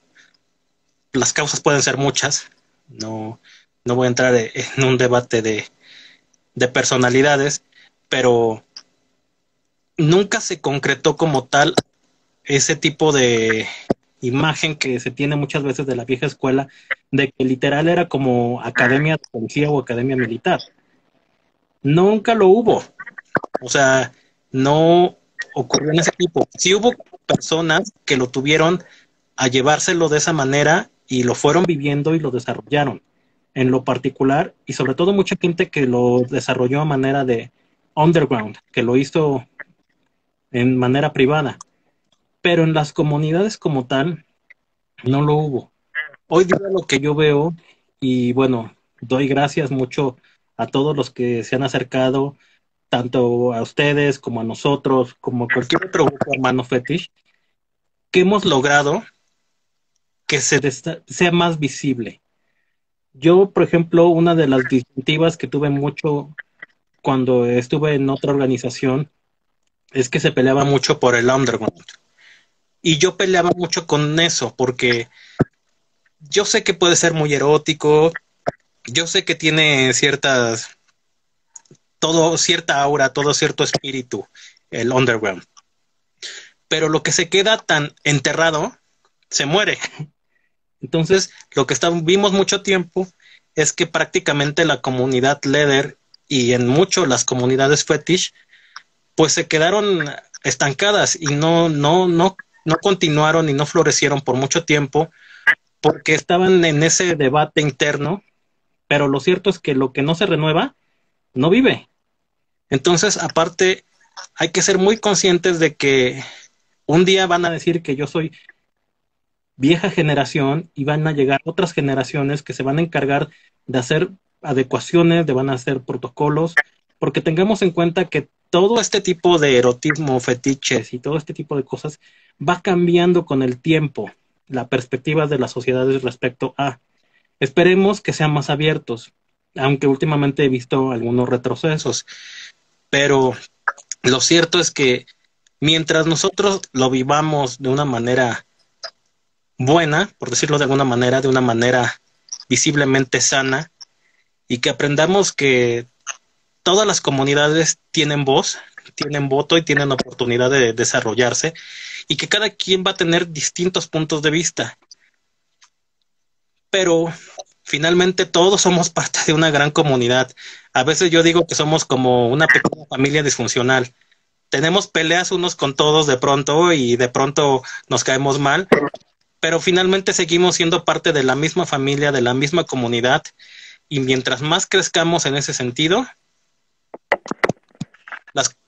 Las causas pueden ser muchas, no, no voy a entrar en un debate de personalidades, pero nunca se concretó como tal ese tipo de imagen que se tiene muchas veces de la vieja escuela, de que literal era como academia de policía o academia militar. Nunca lo hubo. O sea, no ocurrió en ese tipo. Sí hubo personas que lo tuvieron a llevárselo de esa manera y lo fueron viviendo y lo desarrollaron en lo particular y sobre todo mucha gente que lo desarrolló a manera de underground, que lo hizo en manera privada, pero en las comunidades como tal no lo hubo. Hoy día lo que yo veo, y bueno, doy gracias mucho a todos los que se han acercado, tanto a ustedes como a nosotros, como a cualquier otro grupo hermano fetish, que hemos logrado que sea más visible. Yo, por ejemplo, una de las distintivas que tuve mucho cuando estuve en otra organización es que se peleaba mucho por el underground. Y yo peleaba mucho con eso, porque yo sé que puede ser muy erótico, yo sé que tiene cierta aura, todo cierto espíritu, el underground. Pero lo que se queda tan enterrado, se muere. Entonces, lo que vimos mucho tiempo es que prácticamente la comunidad leather y en mucho las comunidades fetish, pues se quedaron estancadas y no continuaron y no florecieron por mucho tiempo porque estaban en ese debate interno, pero lo cierto es que lo que no se renueva, no vive. Entonces, aparte, hay que ser muy conscientes de que un día van a decir que yo soy vieja generación y van a llegar otras generaciones que se van a encargar de hacer adecuaciones, de van a hacer protocolos, porque tengamos en cuenta que todo este tipo de erotismo, fetiches y todo este tipo de cosas va cambiando con el tiempo, la perspectiva de las sociedades respecto a. Esperemos que sean más abiertos, aunque últimamente he visto algunos retrocesos, pero lo cierto es que mientras nosotros lo vivamos de una manera buena, por decirlo de alguna manera, de una manera visiblemente sana, y que aprendamos que todas las comunidades tienen voz, tienen voto y tienen oportunidad de desarrollarse, y que cada quien va a tener distintos puntos de vista, pero finalmente todos somos parte de una gran comunidad. A veces yo digo que somos como una pequeña familia disfuncional. Tenemos peleas unos con todos de pronto y de pronto nos caemos mal, pero finalmente seguimos siendo parte de la misma familia, de la misma comunidad, y mientras más crezcamos en ese sentido,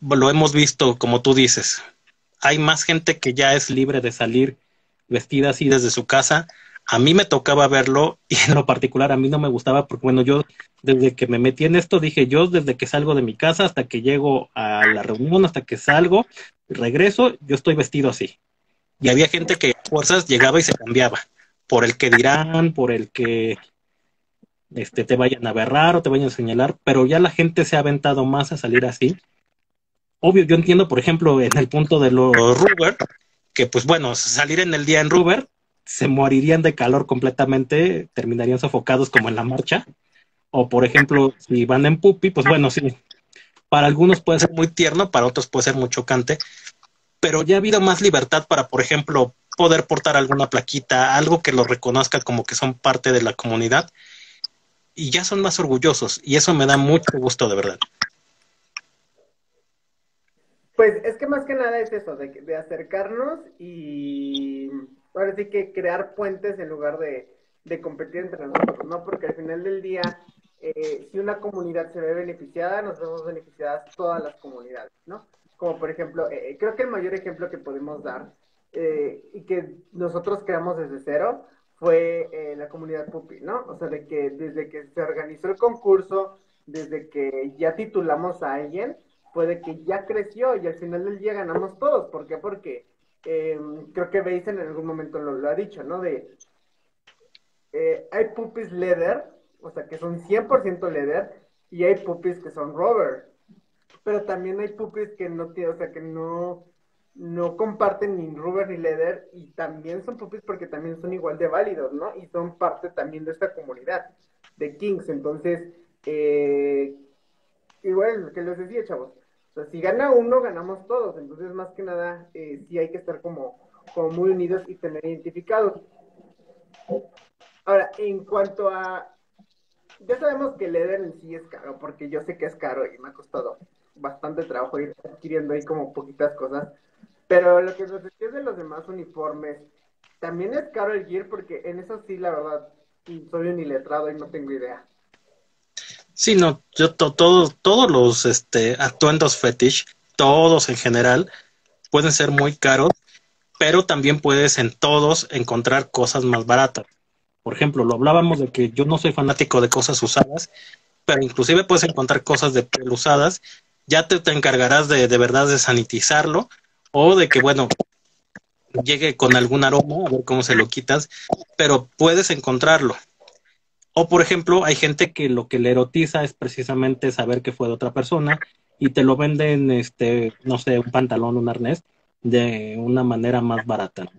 lo hemos visto, como tú dices, hay más gente que ya es libre de salir vestida así desde su casa. A mí me tocaba verlo y en lo particular a mí no me gustaba porque, bueno, yo desde que me metí en esto dije, yo desde que salgo de mi casa hasta que llego a la reunión, hasta que salgo, regreso, yo estoy vestido así. Y había gente que a fuerzas llegaba y se cambiaba por el que dirán, por el que te vayan a aberrar o te vayan a señalar, pero ya la gente se ha aventado más a salir así. Obvio, yo entiendo, por ejemplo, en el punto de los Ruber, que pues bueno, salir en el día en Ruber, se morirían de calor completamente, terminarían sofocados como en la marcha. O por ejemplo, si van en pupi, pues bueno, sí, para algunos puede ser muy tierno, para otros puede ser muy chocante, pero ya ha habido más libertad para, por ejemplo, poder portar alguna plaquita, algo que los reconozca como que son parte de la comunidad, y ya son más orgullosos, y eso me da mucho gusto, de verdad. Pues es que más que nada es eso, de acercarnos y ahora sí que crear puentes en lugar de competir entre nosotros, ¿no? Porque al final del día, si una comunidad se ve beneficiada, nos vemos beneficiadas todas las comunidades, ¿no? Como por ejemplo, creo que el mayor ejemplo que podemos dar y que nosotros creamos desde cero fue la comunidad Pupi, ¿no? O sea, de que desde que se organizó el concurso, desde que ya titulamos a alguien, puede que ya creció y al final del día ganamos todos. ¿Por qué? Porque creo que Beisen en algún momento lo ha dicho, ¿no? Hay puppies leather, o sea, que son 100% leather, y hay puppies que son rubber. Pero también hay puppies que no tienen, o sea, que no comparten ni rubber ni leather, y también son puppies porque también son igual de válidos, ¿no? Y son parte también de esta comunidad de Kings. Entonces, igual que les decía, chavos, o sea, si gana uno, ganamos todos. Entonces, más que nada, sí hay que estar como muy unidos y tener identificados. Ahora, en cuanto a... Ya sabemos que el Eder en sí es caro, porque yo sé que es caro y me ha costado bastante trabajo ir adquiriendo ahí como poquitas cosas. Pero lo que nos decía de los demás uniformes, también es caro el gear, porque en eso sí, la verdad, soy un iletrado y no tengo idea. Sí, no, yo todos los atuendos fetish, todos en general, pueden ser muy caros, pero también puedes en todos encontrar cosas más baratas. Por ejemplo, lo hablábamos de que yo no soy fanático de cosas usadas, pero inclusive puedes encontrar cosas de piel usadas, ya te encargarás de verdad de sanitizarlo, o de que, bueno, llegue con algún aroma, a ver cómo se lo quitas, pero puedes encontrarlo. O, por ejemplo, hay gente que lo que le erotiza es precisamente saber que fue de otra persona y te lo venden, no sé, un pantalón, un arnés, de una manera más barata, ¿no?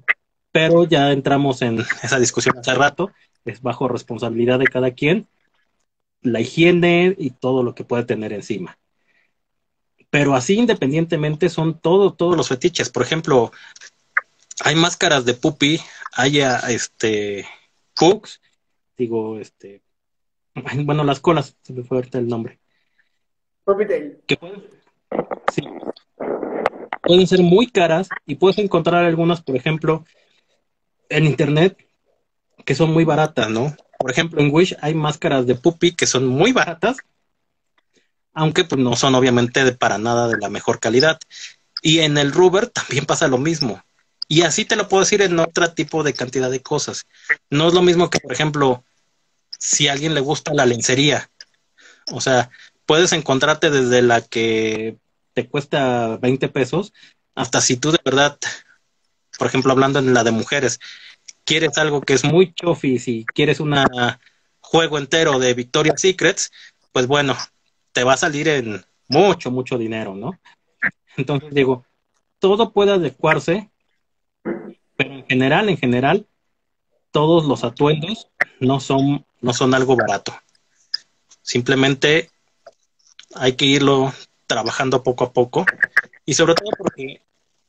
Pero ya entramos en esa discusión hace rato, es bajo responsabilidad de cada quien, la higiene y todo lo que puede tener encima. Pero así independientemente son todos los fetiches. Por ejemplo, hay máscaras de pupi, hay hooks, digo, bueno, las colas, se me fue ahorita el nombre. Puppy Tail. Que sí, pueden ser muy caras y puedes encontrar algunas, por ejemplo, en internet que son muy baratas, ¿no? Por ejemplo, en Wish hay máscaras de puppy que son muy baratas, aunque pues no son obviamente para nada de la mejor calidad. Y en el Rubber también pasa lo mismo. Y así te lo puedo decir en otro tipo de cantidad de cosas. No es lo mismo que, por ejemplo, si a alguien le gusta la lencería, o sea, puedes encontrarte desde la que te cuesta 20 pesos hasta si tú de verdad, por ejemplo, hablando en la de mujeres, quieres algo que es muy chofi, si quieres un juego entero de Victoria's Secrets, pues bueno, te va a salir en mucho, mucho dinero, ¿no? Entonces digo, todo puede adecuarse, pero en general, todos los atuendos no son algo barato. Simplemente hay que irlo trabajando poco a poco y sobre todo porque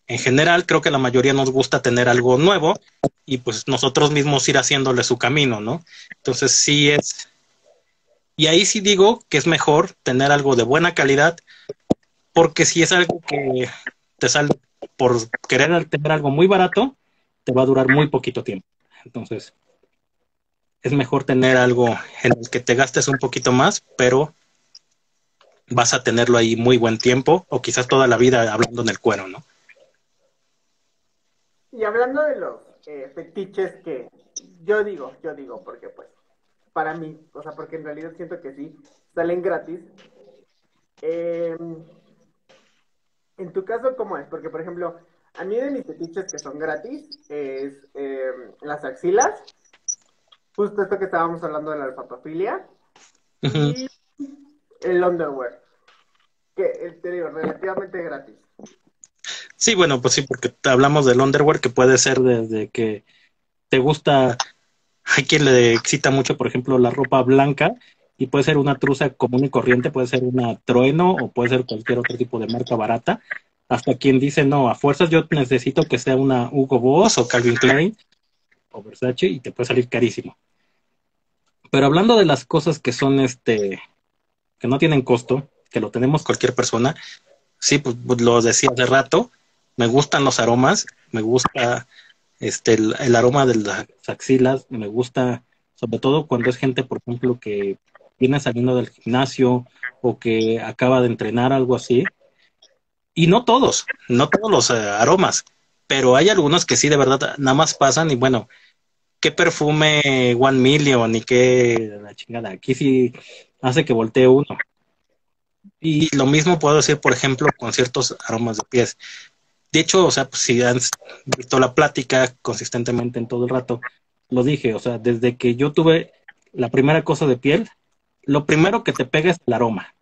en general creo que la mayoría nos gusta tener algo nuevo y pues nosotros mismos ir haciéndole su camino, ¿no? Entonces sí es, y ahí sí digo que es mejor tener algo de buena calidad porque si es algo que te sale por querer tener algo muy barato, te va a durar muy poquito tiempo. Entonces es mejor tener algo en el que te gastes un poquito más, pero vas a tenerlo ahí muy buen tiempo o quizás toda la vida hablando en el cuero, ¿no? Y hablando de los fetiches que yo digo, porque pues para mí, o sea, porque en realidad siento que sí, salen gratis. Eh, en tu caso, ¿cómo es? Porque, por ejemplo, a mí de mis fetiches que son gratis es las axilas, justo esto que estábamos hablando de la alfatofilia, Uh -huh. y el underwear, que te digo, relativamente gratis. Sí, bueno, pues sí, porque hablamos del underwear que puede ser desde que te gusta, hay quien le excita mucho, por ejemplo, la ropa blanca y puede ser una truza común y corriente, puede ser una Trueno o puede ser cualquier otro tipo de marca barata, hasta quien dice, no, a fuerzas yo necesito que sea una Hugo Boss o Calvin Klein o Versace y te puede salir carísimo. Pero hablando de las cosas que son que no tienen costo, que lo tenemos cualquier persona, sí, pues lo decía hace rato, me gustan los aromas, me gusta el aroma de las axilas, me gusta, sobre todo cuando es gente, por ejemplo, que viene saliendo del gimnasio o que acaba de entrenar, algo así. Y no todos los aromas, pero hay algunos que sí, de verdad, nada más pasan y bueno, qué perfume One Million y qué la chingada, aquí sí hace que voltee uno. Y lo mismo puedo decir, por ejemplo, con ciertos aromas de pies. De hecho, o sea, pues, si han visto la plática consistentemente en todo el rato, lo dije, o sea, desde que yo tuve la primera cosa de piel, lo primero que te pega es el aroma.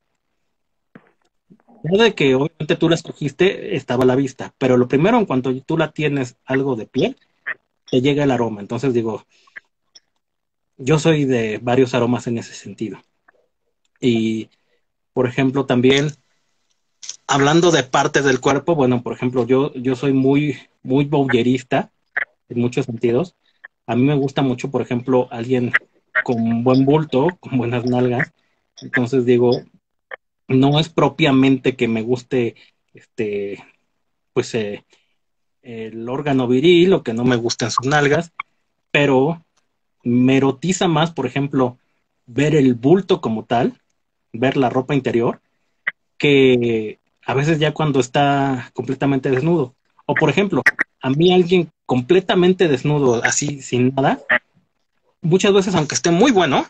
No de que obviamente tú la escogiste, estaba a la vista, pero lo primero en cuanto tú la tienes algo de piel, te llega el aroma. Entonces digo, yo soy de varios aromas en ese sentido. Y, por ejemplo, también hablando de partes del cuerpo, bueno, por ejemplo, yo soy muy voyerista en muchos sentidos. A mí me gusta mucho, por ejemplo, alguien con buen bulto, con buenas nalgas. Entonces digo, no es propiamente que me guste pues el órgano viril o que no me gusten sus nalgas, pero me erotiza más, por ejemplo, ver el bulto como tal, ver la ropa interior, que a veces ya cuando está completamente desnudo. O por ejemplo, a mí alguien completamente desnudo, así sin nada, muchas veces, aunque esté muy bueno,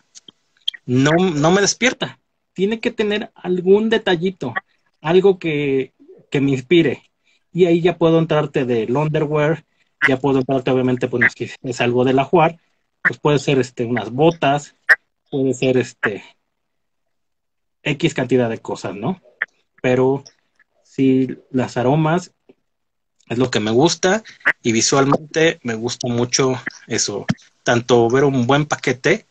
no me despierta. Tiene que tener algún detallito, algo que me inspire. Y ahí ya puedo entrarte del underwear, ya puedo entrarte, obviamente, pues si es algo del ajuar, pues puede ser unas botas, puede ser X cantidad de cosas, ¿no? Pero sí, las aromas es lo que me gusta y visualmente me gusta mucho eso, tanto ver un buen paquete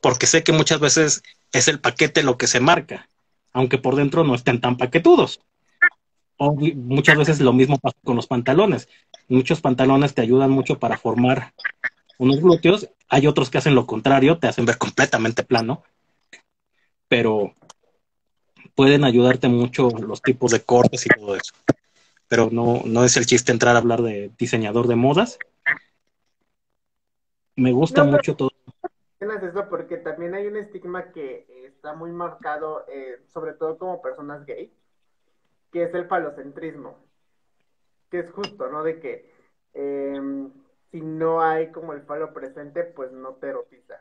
porque sé que muchas veces es el paquete lo que se marca, aunque por dentro no estén tan paquetudos. O muchas veces lo mismo pasa con los pantalones. Muchos pantalones te ayudan mucho para formar unos glúteos, hay otros que hacen lo contrario, te hacen ver completamente plano, pero pueden ayudarte mucho los tipos de cortes y todo eso. Pero no es el chiste entrar a hablar de diseñador de modas. Me gusta No, pero mucho todo. mencionas eso porque también hay un estigma que está muy marcado, sobre todo como personas gay, que es el falocentrismo, que es justo, ¿no? De que eh, si no hay como el falo presente, pues no te erotiza.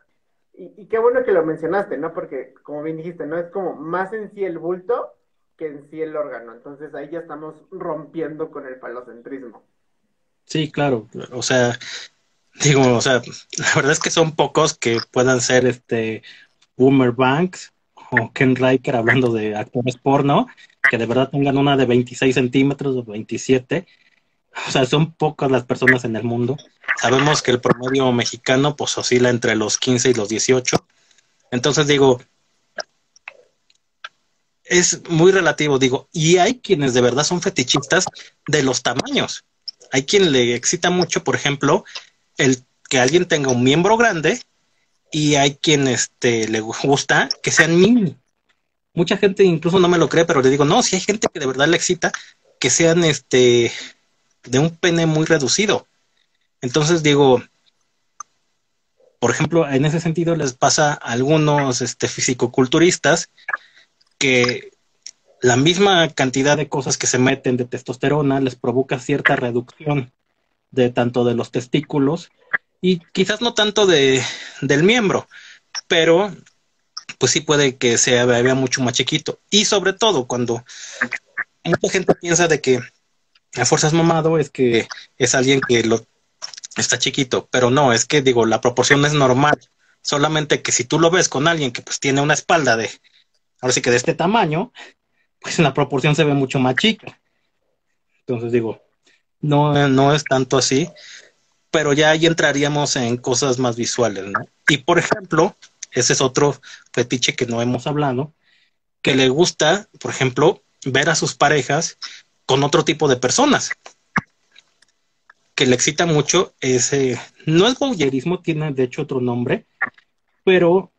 Y qué bueno que lo mencionaste, ¿no? Porque, como bien dijiste, ¿no? Es como más en sí el bulto que en sí el órgano. Entonces ahí ya estamos rompiendo con el falocentrismo. Sí, claro, o sea, digo, o sea, la verdad es que son pocos que puedan ser Boomer Banks o Ken Riker hablando de actores porno, que de verdad tengan una de 26 centímetros o 27. O sea, son pocas las personas en el mundo. Sabemos que el promedio mexicano pues oscila entre los 15 y los 18. Entonces digo, es muy relativo, digo, y hay quienes de verdad son fetichistas de los tamaños. Hay quien le excita mucho, por ejemplo, el que alguien tenga un miembro grande y hay quien le gusta que sean mini. Mucha gente incluso no me lo cree, pero le digo, no, si hay gente que de verdad le excita que sean de un pene muy reducido. Entonces digo, por ejemplo, en ese sentido les pasa a algunos fisicoculturistas que la misma cantidad de cosas que se meten de testosterona les provoca cierta reducción de tanto de los testículos y quizás no tanto del miembro, pero pues sí puede que se vea mucho más chiquito. Y sobre todo cuando mucha gente piensa de que a fuerzas mamado es que es alguien que lo está chiquito, pero no, es que digo, la proporción es normal. Solamente que si tú lo ves con alguien que pues tiene una espalda ahora sí que de este tamaño, pues la proporción se ve mucho más chica. Entonces digo, no, no es tanto así, pero ya ahí entraríamos en cosas más visuales, ¿no? Y por ejemplo, ese es otro fetiche que no hemos hablado, que le gusta, por ejemplo, ver a sus parejas con otro tipo de personas, que le excita mucho ese, no es voyeurismo, tiene de hecho otro nombre, pero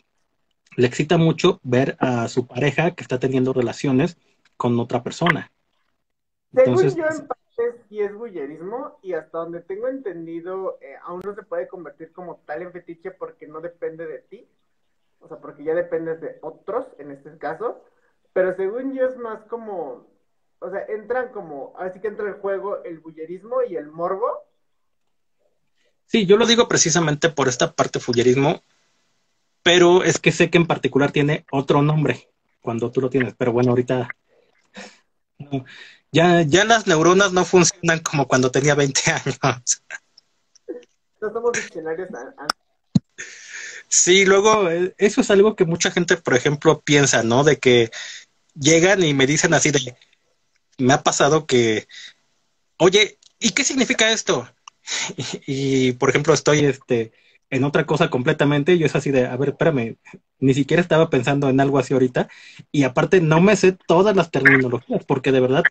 le excita mucho ver a su pareja que está teniendo relaciones con otra persona. Según Entonces, yo, en parte sí es bullerismo y hasta donde tengo entendido, aún no se puede convertir como tal en fetiche porque no depende de ti, o sea, porque ya dependes de otros en este caso, pero según yo es más como, o sea, entran como, así que entra el juego el bullerismo y el morbo. sí, yo lo digo precisamente por esta parte fullerismo, pero es que sé que en particular tiene otro nombre cuando tú lo tienes, pero bueno, ahorita no. Ya las neuronas no funcionan como cuando tenía 20 años. No somos diccionarios. Sí, luego eso es algo que mucha gente, por ejemplo, piensa, ¿no? De que llegan y me dicen así de, me ha pasado que, oye, ¿y qué significa esto? Y, por ejemplo, estoy en otra cosa completamente, y yo es así de, a ver, espérame, ni siquiera estaba pensando en algo así ahorita, y aparte no me sé todas las terminologías, porque de verdad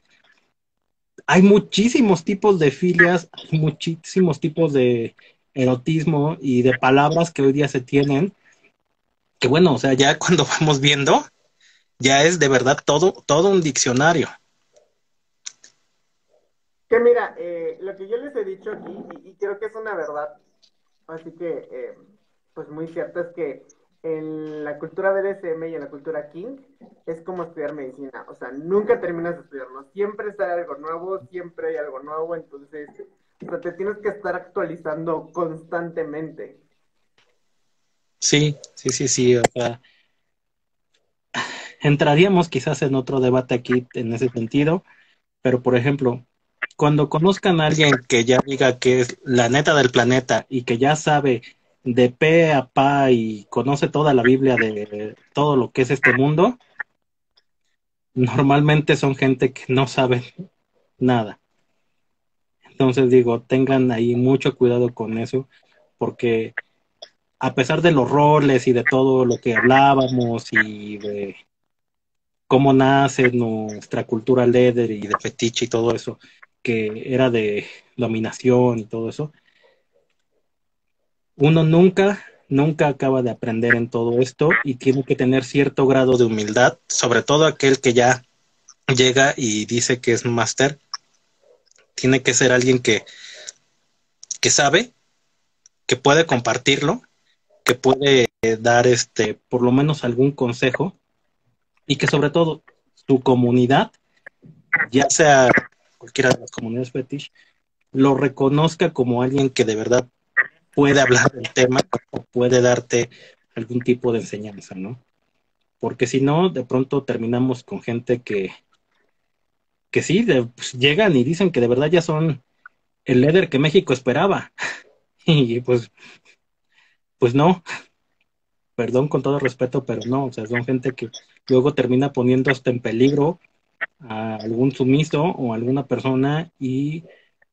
hay muchísimos tipos de filias, hay muchísimos tipos de erotismo y de palabras que hoy día se tienen, que bueno, o sea, ya cuando vamos viendo, ya es de verdad todo un diccionario. Que mira, lo que yo les he dicho aquí, y creo que es una verdad, así que, pues muy cierto, es que en la cultura BDSM y en la cultura King es como estudiar medicina, o sea, nunca terminas de estudiarlo, siempre sale algo nuevo, siempre hay algo nuevo, entonces, o sea, te tienes que estar actualizando constantemente. Sí, sí, sí, sí, o sea, entraríamos quizás en otro debate aquí en ese sentido, pero por ejemplo, cuando conozcan a alguien que ya diga que es la neta del planeta y que ya sabe de pe a pa y conoce toda la Biblia de todo lo que es este mundo, normalmente son gente que no sabe nada. Entonces digo, tengan ahí mucho cuidado con eso, porque a pesar de los roles y de todo lo que hablábamos y de cómo nace nuestra cultura leather y de fetiche y todo eso, que era de dominación y todo eso, uno nunca acaba de aprender en todo esto y tiene que tener cierto grado de humildad, sobre todo aquel que ya llega y dice que es máster, tiene que ser alguien que sabe, que puede compartirlo, que puede dar por lo menos algún consejo y que sobre todo su comunidad, ya sea cualquiera de las comunidades fetish, lo reconozca como alguien que de verdad puede hablar del tema o puede darte algún tipo de enseñanza, ¿no? Porque si no, de pronto terminamos con gente que sí, pues, llegan y dicen que de verdad ya son el líder que México esperaba. Y pues no, perdón con todo respeto, pero no, o sea, son gente que luego termina poniendo hasta en peligro a algún sumiso o a alguna persona y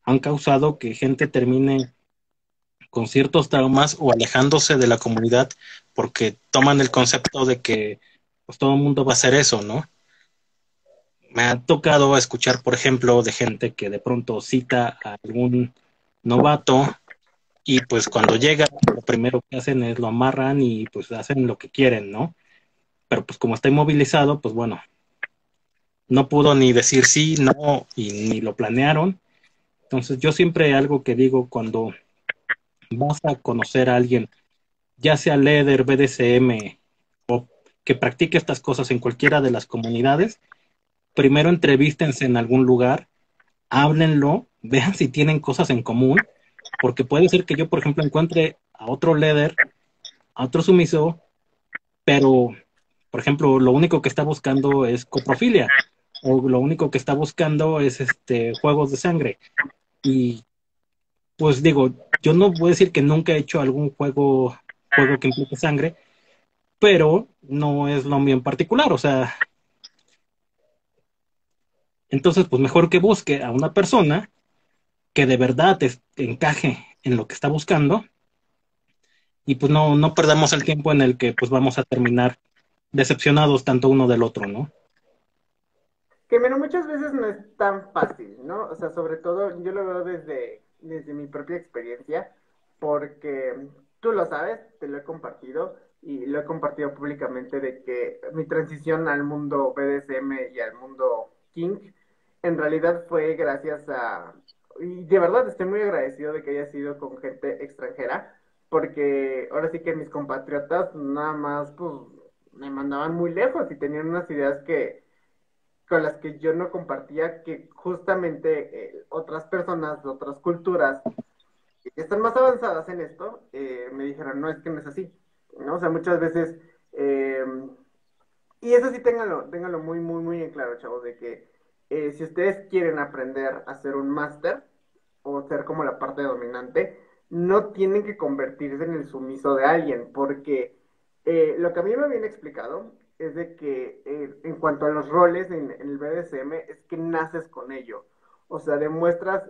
han causado que gente termine con ciertos traumas o alejándose de la comunidad porque toman el concepto de que pues todo el mundo va a hacer eso, ¿no? Me ha tocado escuchar, por ejemplo, de gente que de pronto cita a algún novato y pues cuando llega, lo primero que hacen es lo amarran y pues hacen lo que quieren, ¿no? Pero pues como está inmovilizado, pues bueno, no pudo ni decir sí, no, y ni lo planearon. Entonces yo siempre algo que digo cuando vas a conocer a alguien, ya sea LEDER, BDSM o que practique estas cosas en cualquiera de las comunidades, primero entrevístense en algún lugar, háblenlo, vean si tienen cosas en común, porque puede ser que yo, por ejemplo, encuentre a otro LEDER, a otro sumiso, pero, por ejemplo, lo único que está buscando es coprofilia, o lo único que está buscando es juegos de sangre. Y pues digo, yo no voy a decir que nunca he hecho algún juego que implique sangre, pero no es lo mío en particular, o sea, entonces pues mejor que busque a una persona que de verdad encaje en lo que está buscando y pues no perdamos el tiempo en el que pues vamos a terminar decepcionados tanto uno del otro, ¿no? Que mira, muchas veces no es tan fácil, ¿no? O sea, sobre todo yo lo veo desde mi propia experiencia, porque tú lo sabes, te lo he compartido y lo he compartido públicamente de que mi transición al mundo BDSM y al mundo King en realidad fue gracias a, y de verdad estoy muy agradecido de que haya sido con gente extranjera, porque ahora sí que mis compatriotas nada más pues me mandaban muy lejos y tenían unas ideas que con las que yo no compartía, que justamente otras personas de otras culturas que están más avanzadas en esto, me dijeron, no, es que no es así, ¿no? O sea, muchas veces, y eso sí ténganlo muy, muy, muy en claro, chavos, de que si ustedes quieren aprender a ser un máster o ser como la parte dominante, no tienen que convertirse en el sumiso de alguien, porque lo que a mí me habían explicado es de que en cuanto a los roles en el BDSM, es que naces con ello. O sea, demuestras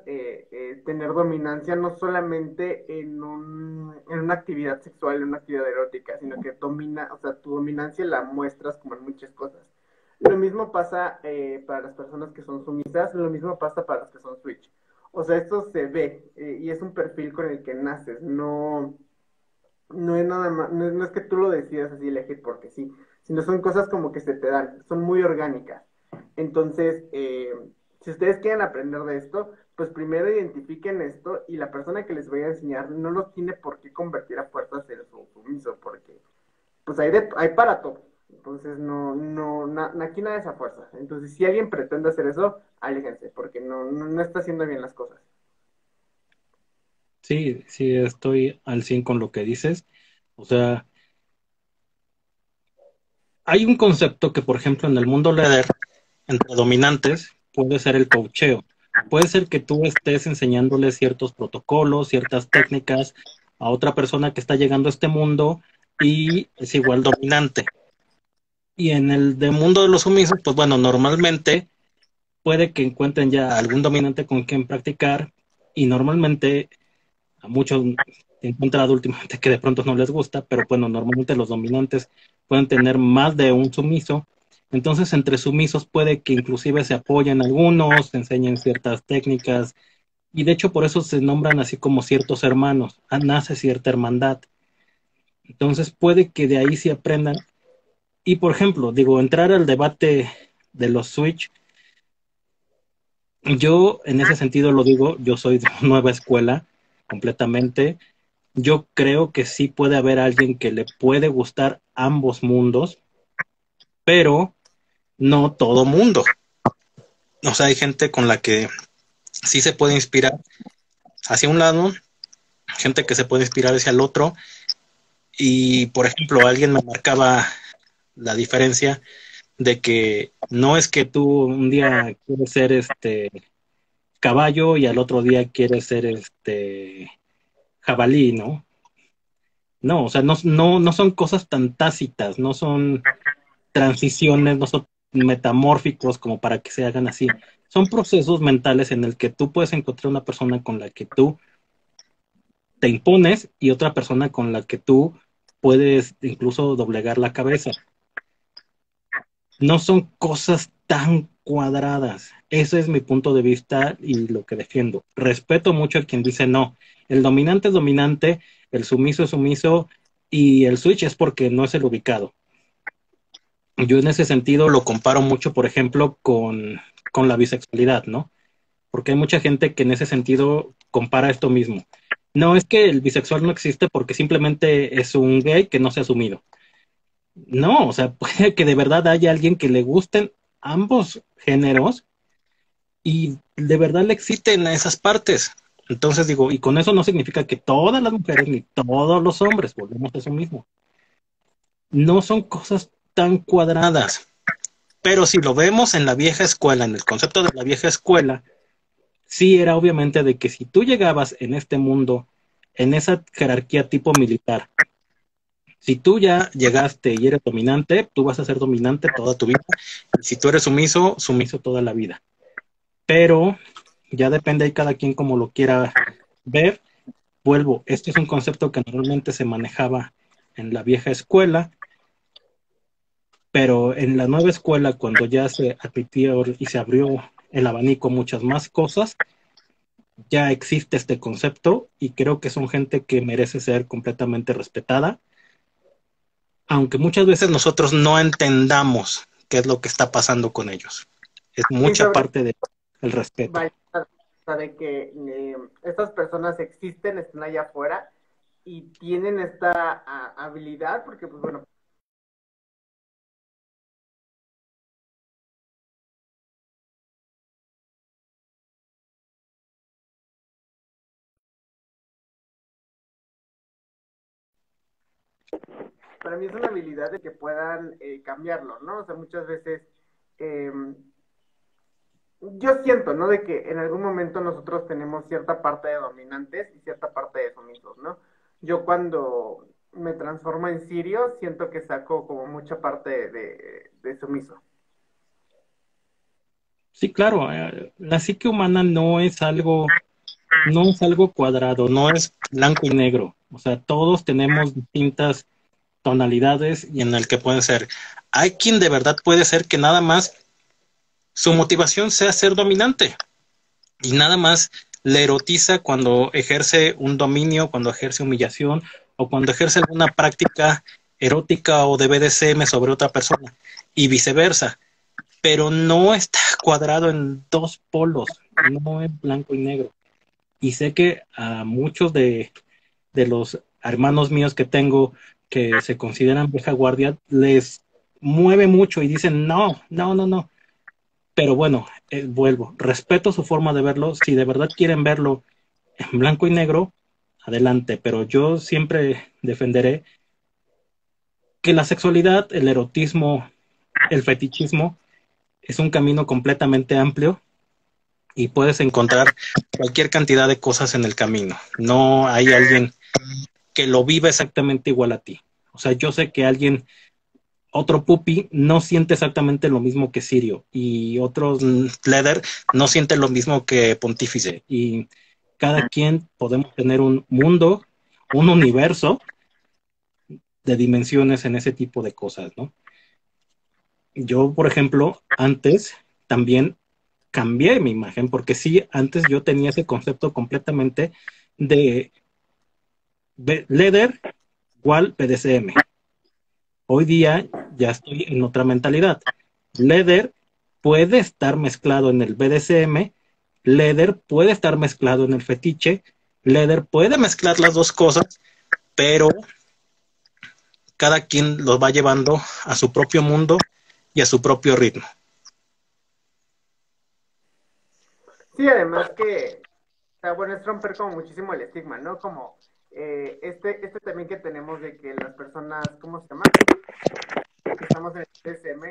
tener dominancia no solamente en una actividad sexual, en una actividad erótica, sino que o sea, tu dominancia la muestras como en muchas cosas. Lo mismo pasa para las personas que son sumisas, lo mismo pasa para las que son switch. O sea, esto se ve y es un perfil con el que naces, no es nada más, no es que tú lo decidas así elegir porque sí, sino son cosas como que se te dan, son muy orgánicas. Entonces, si ustedes quieren aprender de esto, pues primero identifiquen esto y la persona que les vaya a enseñar no los tiene por qué convertir a fuerzas en su sumiso, porque pues hay para todo. Entonces, aquí nada es a fuerza. Entonces, si alguien pretende hacer eso, aléjense, porque no está haciendo bien las cosas. Sí, sí, estoy al 100 con lo que dices. O sea, hay un concepto que, por ejemplo, en el mundo LEDER, entre dominantes, puede ser el coacheo. Puede ser que tú estés enseñándole ciertos protocolos, ciertas técnicas a otra persona que está llegando a este mundo y es igual dominante. Y en el de mundo de los sumisos, pues bueno, normalmente puede que encuentren ya algún dominante con quien practicar y normalmente a muchos he encontrado últimamente que de pronto no les gusta, pero bueno, normalmente los dominantes pueden tener más de un sumiso. Entonces, entre sumisos puede que inclusive se apoyen algunos, se enseñen ciertas técnicas, y de hecho por eso se nombran así como ciertos hermanos, nace cierta hermandad. Entonces puede que de ahí se aprendan. Y por ejemplo, digo, entrar al debate de los Switch, yo en ese sentido lo digo, yo soy de nueva escuela completamente. Yo creo que sí puede haber alguien que le puede gustar ambos mundos, pero no todo mundo. O sea, hay gente con la que sí se puede inspirar hacia un lado, gente que se puede inspirar hacia el otro. Y, por ejemplo, alguien me marcaba la diferencia de que no es que tú un día quieres ser caballo y al otro día quieres ser jabalí, ¿no? No, o sea, no son cosas tan tácitas, no son transiciones, no son metamórficos como para que se hagan así. Son procesos mentales en el que tú puedes encontrar una persona con la que tú te impones y otra persona con la que tú puedes incluso doblegar la cabeza. No son cosas tan cuadradas. Ese es mi punto de vista y lo que defiendo. Respeto mucho a quien dice no. El dominante es dominante, el sumiso es sumiso y el switch es porque no es el ubicado. Yo en ese sentido lo comparo mucho, por ejemplo, con la bisexualidad, ¿no? Porque hay mucha gente que en ese sentido compara esto mismo. No es que el bisexual no existe porque simplemente es un gay que no se ha asumido. No, o sea, puede que de verdad haya alguien que le gusten ambos géneros y de verdad le exciten a esas partes. Entonces digo, y con eso no significa que todas las mujeres ni todos los hombres, volvemos a eso mismo. No son cosas tan cuadradas. Pero si lo vemos en la vieja escuela, en el concepto de la vieja escuela, sí era obviamente de que si tú llegabas en este mundo, en esa jerarquía tipo militar, si tú ya llegaste y eres dominante, tú vas a ser dominante toda tu vida. Y si tú eres sumiso, sumiso toda la vida. Pero ya depende de cada quien como lo quiera ver. Vuelvo, este es un concepto que normalmente se manejaba en la vieja escuela, pero en la nueva escuela, cuando ya se admitió y se abrió el abanico a muchas más cosas, ya existe este concepto y creo que son gente que merece ser completamente respetada, aunque muchas veces nosotros no entendamos qué es lo que está pasando con ellos. Es Y mucha sobre parte del respeto. vaya, o sea, de que estas personas existen, están allá afuera y tienen esta habilidad, porque pues bueno, para mí es una habilidad de que puedan cambiarlo, ¿no? O sea, muchas veces eh, yo siento, ¿no? De que en algún momento nosotros tenemos cierta parte de dominantes y cierta parte de sumisos, ¿no? Yo cuando me transformo en Sirio, siento que saco como mucha parte de sumiso. Sí, claro, la psique humana no es algo cuadrado, no es blanco y negro. O sea, todos tenemos distintas tonalidades y en el que pueden ser. Hay quien de verdad puede ser que nada más su motivación sea ser dominante y nada más le erotiza cuando ejerce un dominio, cuando ejerce humillación o cuando ejerce alguna práctica erótica o de BDSM sobre otra persona y viceversa. Pero no está cuadrado en dos polos, no es blanco y negro. Y sé que a muchos de los hermanos míos que tengo que se consideran vieja guardia, les mueve mucho y dicen, no, no, no, no. Pero bueno, vuelvo, respeto su forma de verlo. Si de verdad quieren verlo en blanco y negro, adelante. Pero yo siempre defenderé que la sexualidad, el erotismo, el fetichismo es un camino completamente amplio y puedes encontrar cualquier cantidad de cosas en el camino. No hay alguien que lo viva exactamente igual a ti. O sea, yo sé que alguien, otro puppy, no siente exactamente lo mismo que Sirio y otros Leather no sienten lo mismo que Pontífice. Y cada quien podemos tener un mundo, un universo de dimensiones en ese tipo de cosas, ¿no? Yo, por ejemplo, antes también cambié mi imagen, porque sí, antes yo tenía ese concepto completamente de Leather igual BDSM. Hoy día ya estoy en otra mentalidad. Leather puede estar mezclado en el BDSM, Leather puede estar mezclado en el fetiche, Leather puede mezclar las dos cosas, pero cada quien los va llevando a su propio mundo y a su propio ritmo. Sí, además que sea, bueno, es romper como muchísimo el estigma, ¿no? Como este también que tenemos de que las personas, ¿cómo se llama? Que estamos en el BDSM,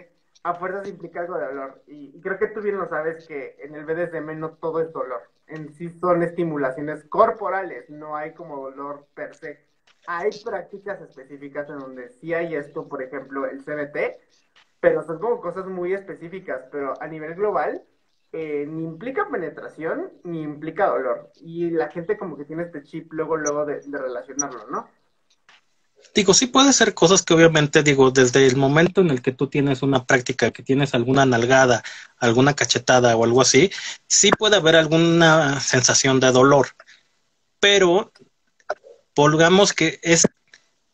a fuerzas implica algo de dolor. Y creo que tú bien lo sabes que en el BDSM no todo es dolor. En sí son estimulaciones corporales, no hay como dolor per se. Hay prácticas específicas en donde sí hay esto, por ejemplo, el CBT, pero son como cosas muy específicas, pero a nivel global ni implica penetración ni implica dolor. Y la gente como que tiene este chip luego de relacionarlo, ¿no? Digo, sí puede ser cosas que obviamente, digo, desde el momento en el que tú tienes una práctica, que tienes alguna nalgada, alguna cachetada o algo así, sí puede haber alguna sensación de dolor, pero volvamos que es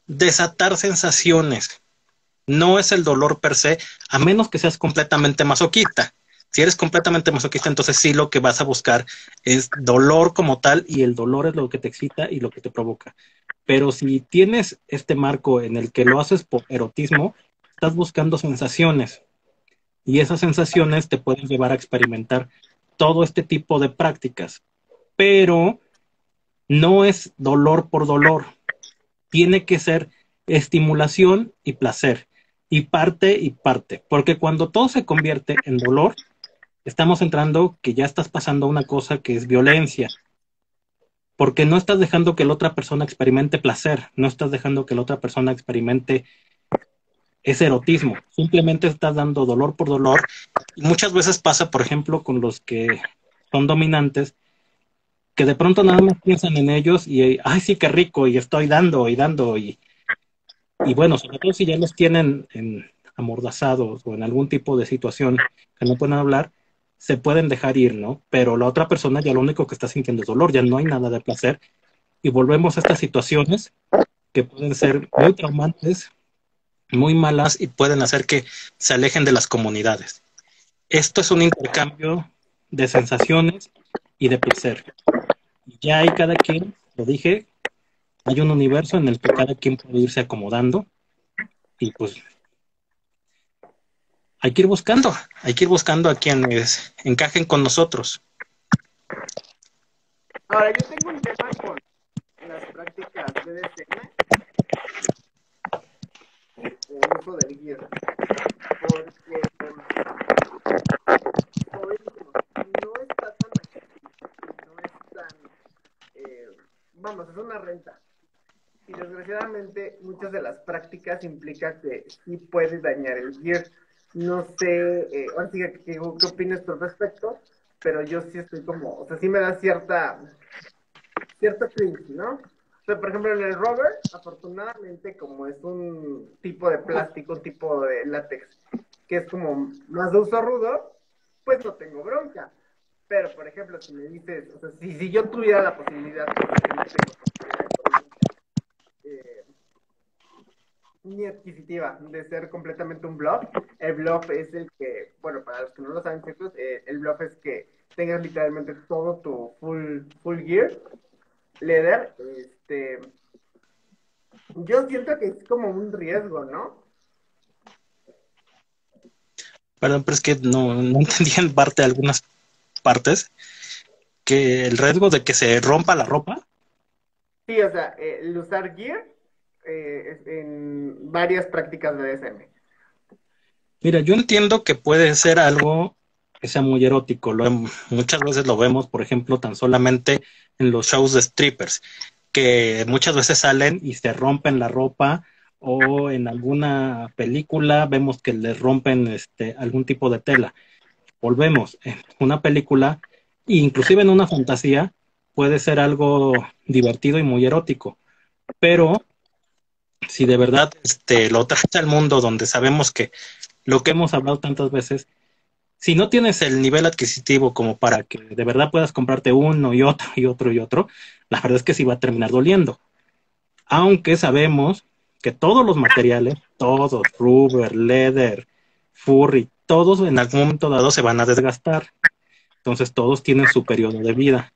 desatar sensaciones, no es el dolor per se, a menos que seas completamente masoquista. Si eres completamente masoquista, entonces sí lo que vas a buscar es dolor como tal, y el dolor es lo que te excita y lo que te provoca. Pero si tienes este marco en el que lo haces por erotismo, estás buscando sensaciones, y esas sensaciones te pueden llevar a experimentar todo este tipo de prácticas. Pero no es dolor por dolor, tiene que ser estimulación y placer, y parte, porque cuando todo se convierte en dolor, estamos entrando que ya estás pasando a una cosa que es violencia, porque no estás dejando que la otra persona experimente placer, no estás dejando que la otra persona experimente ese erotismo, simplemente estás dando dolor por dolor. Y muchas veces pasa, por ejemplo, con los que son dominantes, que de pronto nada más piensan en ellos y, ay, sí, qué rico, y estoy dando y dando, y bueno, sobre todo si ya los tienen amordazados o en algún tipo de situación que no pueden hablar, se pueden dejar ir, ¿no? Pero la otra persona ya lo único que está sintiendo es dolor, ya no hay nada de placer, y volvemos a estas situaciones que pueden ser muy traumantes, muy malas, y pueden hacer que se alejen de las comunidades. Esto es un intercambio de sensaciones y de placer. Y ya hay cada quien, lo dije, hay un universo en el que cada quien puede irse acomodando, y pues hay que ir buscando a quienes encajen con nosotros. Ahora, yo tengo un tema con las prácticas BDSM y el uso del gear, porque como dijimos, no está tan accesible, no es tan, eh, vamos, es una renta. Y desgraciadamente muchas de las prácticas implican que sí puede dañar el gear. No sé, ahora sí qué opinas tú al respecto, pero yo sí estoy como, o sea, sí me da cierto cringe, ¿no? O sea, por ejemplo, en el rover, afortunadamente, como es un tipo de plástico, un tipo de látex, que es como más de uso rudo, pues no tengo bronca. Pero, por ejemplo, si me dices, o sea, si yo tuviera la posibilidad, porque no tengo posibilidad económica, eh, ni adquisitiva, de ser completamente un bluff. El bluff es el que, bueno, para los que no lo saben, chicos, el bluff es que tengas literalmente todo tu full gear, leather, yo siento que es como un riesgo, ¿no? Perdón, pero es que no entendí en parte algunas partes, que el riesgo de que se rompa la ropa. Sí, o sea, el usar gear en varias prácticas de DSM. Mira, yo entiendo que puede ser algo que sea muy erótico. Muchas veces lo vemos, por ejemplo, tan solamente en los shows de strippers, que muchas veces salen y se rompen la ropa, o en alguna película vemos que les rompen algún tipo de tela. Volvemos, en una película, inclusive en una fantasía, puede ser algo divertido y muy erótico, pero si de verdad lo traes al mundo donde sabemos que lo que hemos hablado tantas veces, si no tienes el nivel adquisitivo como para que de verdad puedas comprarte uno y otro y otro y otro, la verdad es que sí va a terminar doliendo. Aunque sabemos que todos los materiales, todos, rubber, leather, furry, todos en algún momento dado se van a desgastar. Entonces todos tienen su periodo de vida.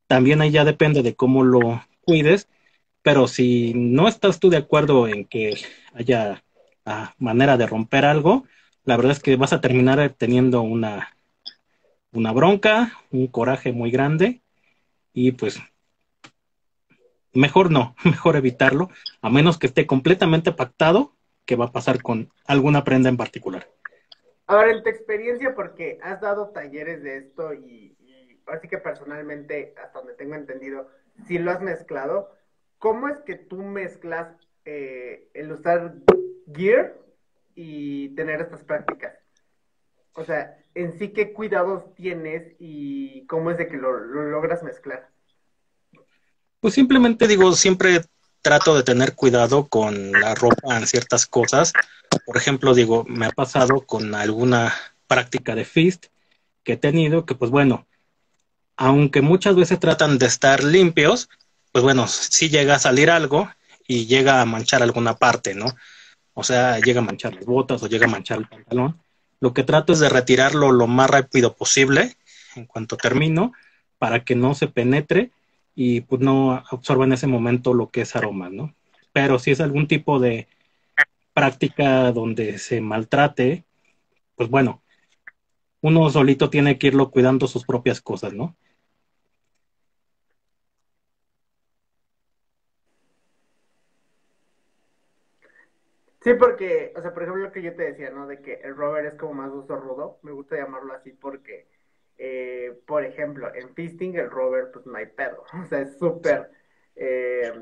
También ahí ya depende de cómo lo cuides, pero si no estás tú de acuerdo en que haya manera de romper algo, la verdad es que vas a terminar teniendo una bronca, un coraje muy grande, y pues mejor no, mejor evitarlo, a menos que esté completamente pactado que va a pasar con alguna prenda en particular. Ahora, en tu experiencia, porque has dado talleres de esto y así que personalmente, hasta donde tengo entendido, si lo has mezclado, ¿cómo es que tú mezclas el usar gear y tener estas prácticas? O sea, en sí, ¿qué cuidados tienes y cómo es de que lo logras mezclar? Pues simplemente digo, siempre trato de tener cuidado con la ropa en ciertas cosas. Por ejemplo, digo, me ha pasado con alguna práctica de fist que he tenido, que pues bueno, aunque muchas veces tratan de estar limpios, pues bueno, sí llega a salir algo y llega a manchar alguna parte, ¿no? O sea, llega a manchar las botas o llega a manchar el pantalón. Lo que trato es de retirarlo lo más rápido posible en cuanto termino para que no se penetre y pues no absorba en ese momento lo que es aroma, ¿no? Pero si es algún tipo de práctica donde se maltrate, pues bueno, uno solito tiene que irlo cuidando sus propias cosas, ¿no? Sí, porque, o sea, por ejemplo, lo que yo te decía, ¿no? De que el rover es como más uso rudo, me gusta llamarlo así porque, por ejemplo, en fisting el rover, pues no hay pedo, o sea, es súper, eh,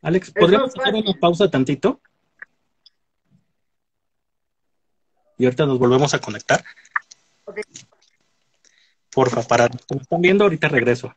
Alex, es ¿podríamos más hacer una fácil. pausa tantito? Y ahorita nos volvemos a conectar. Ok, Porfa, para los que me están viendo, ahorita regreso.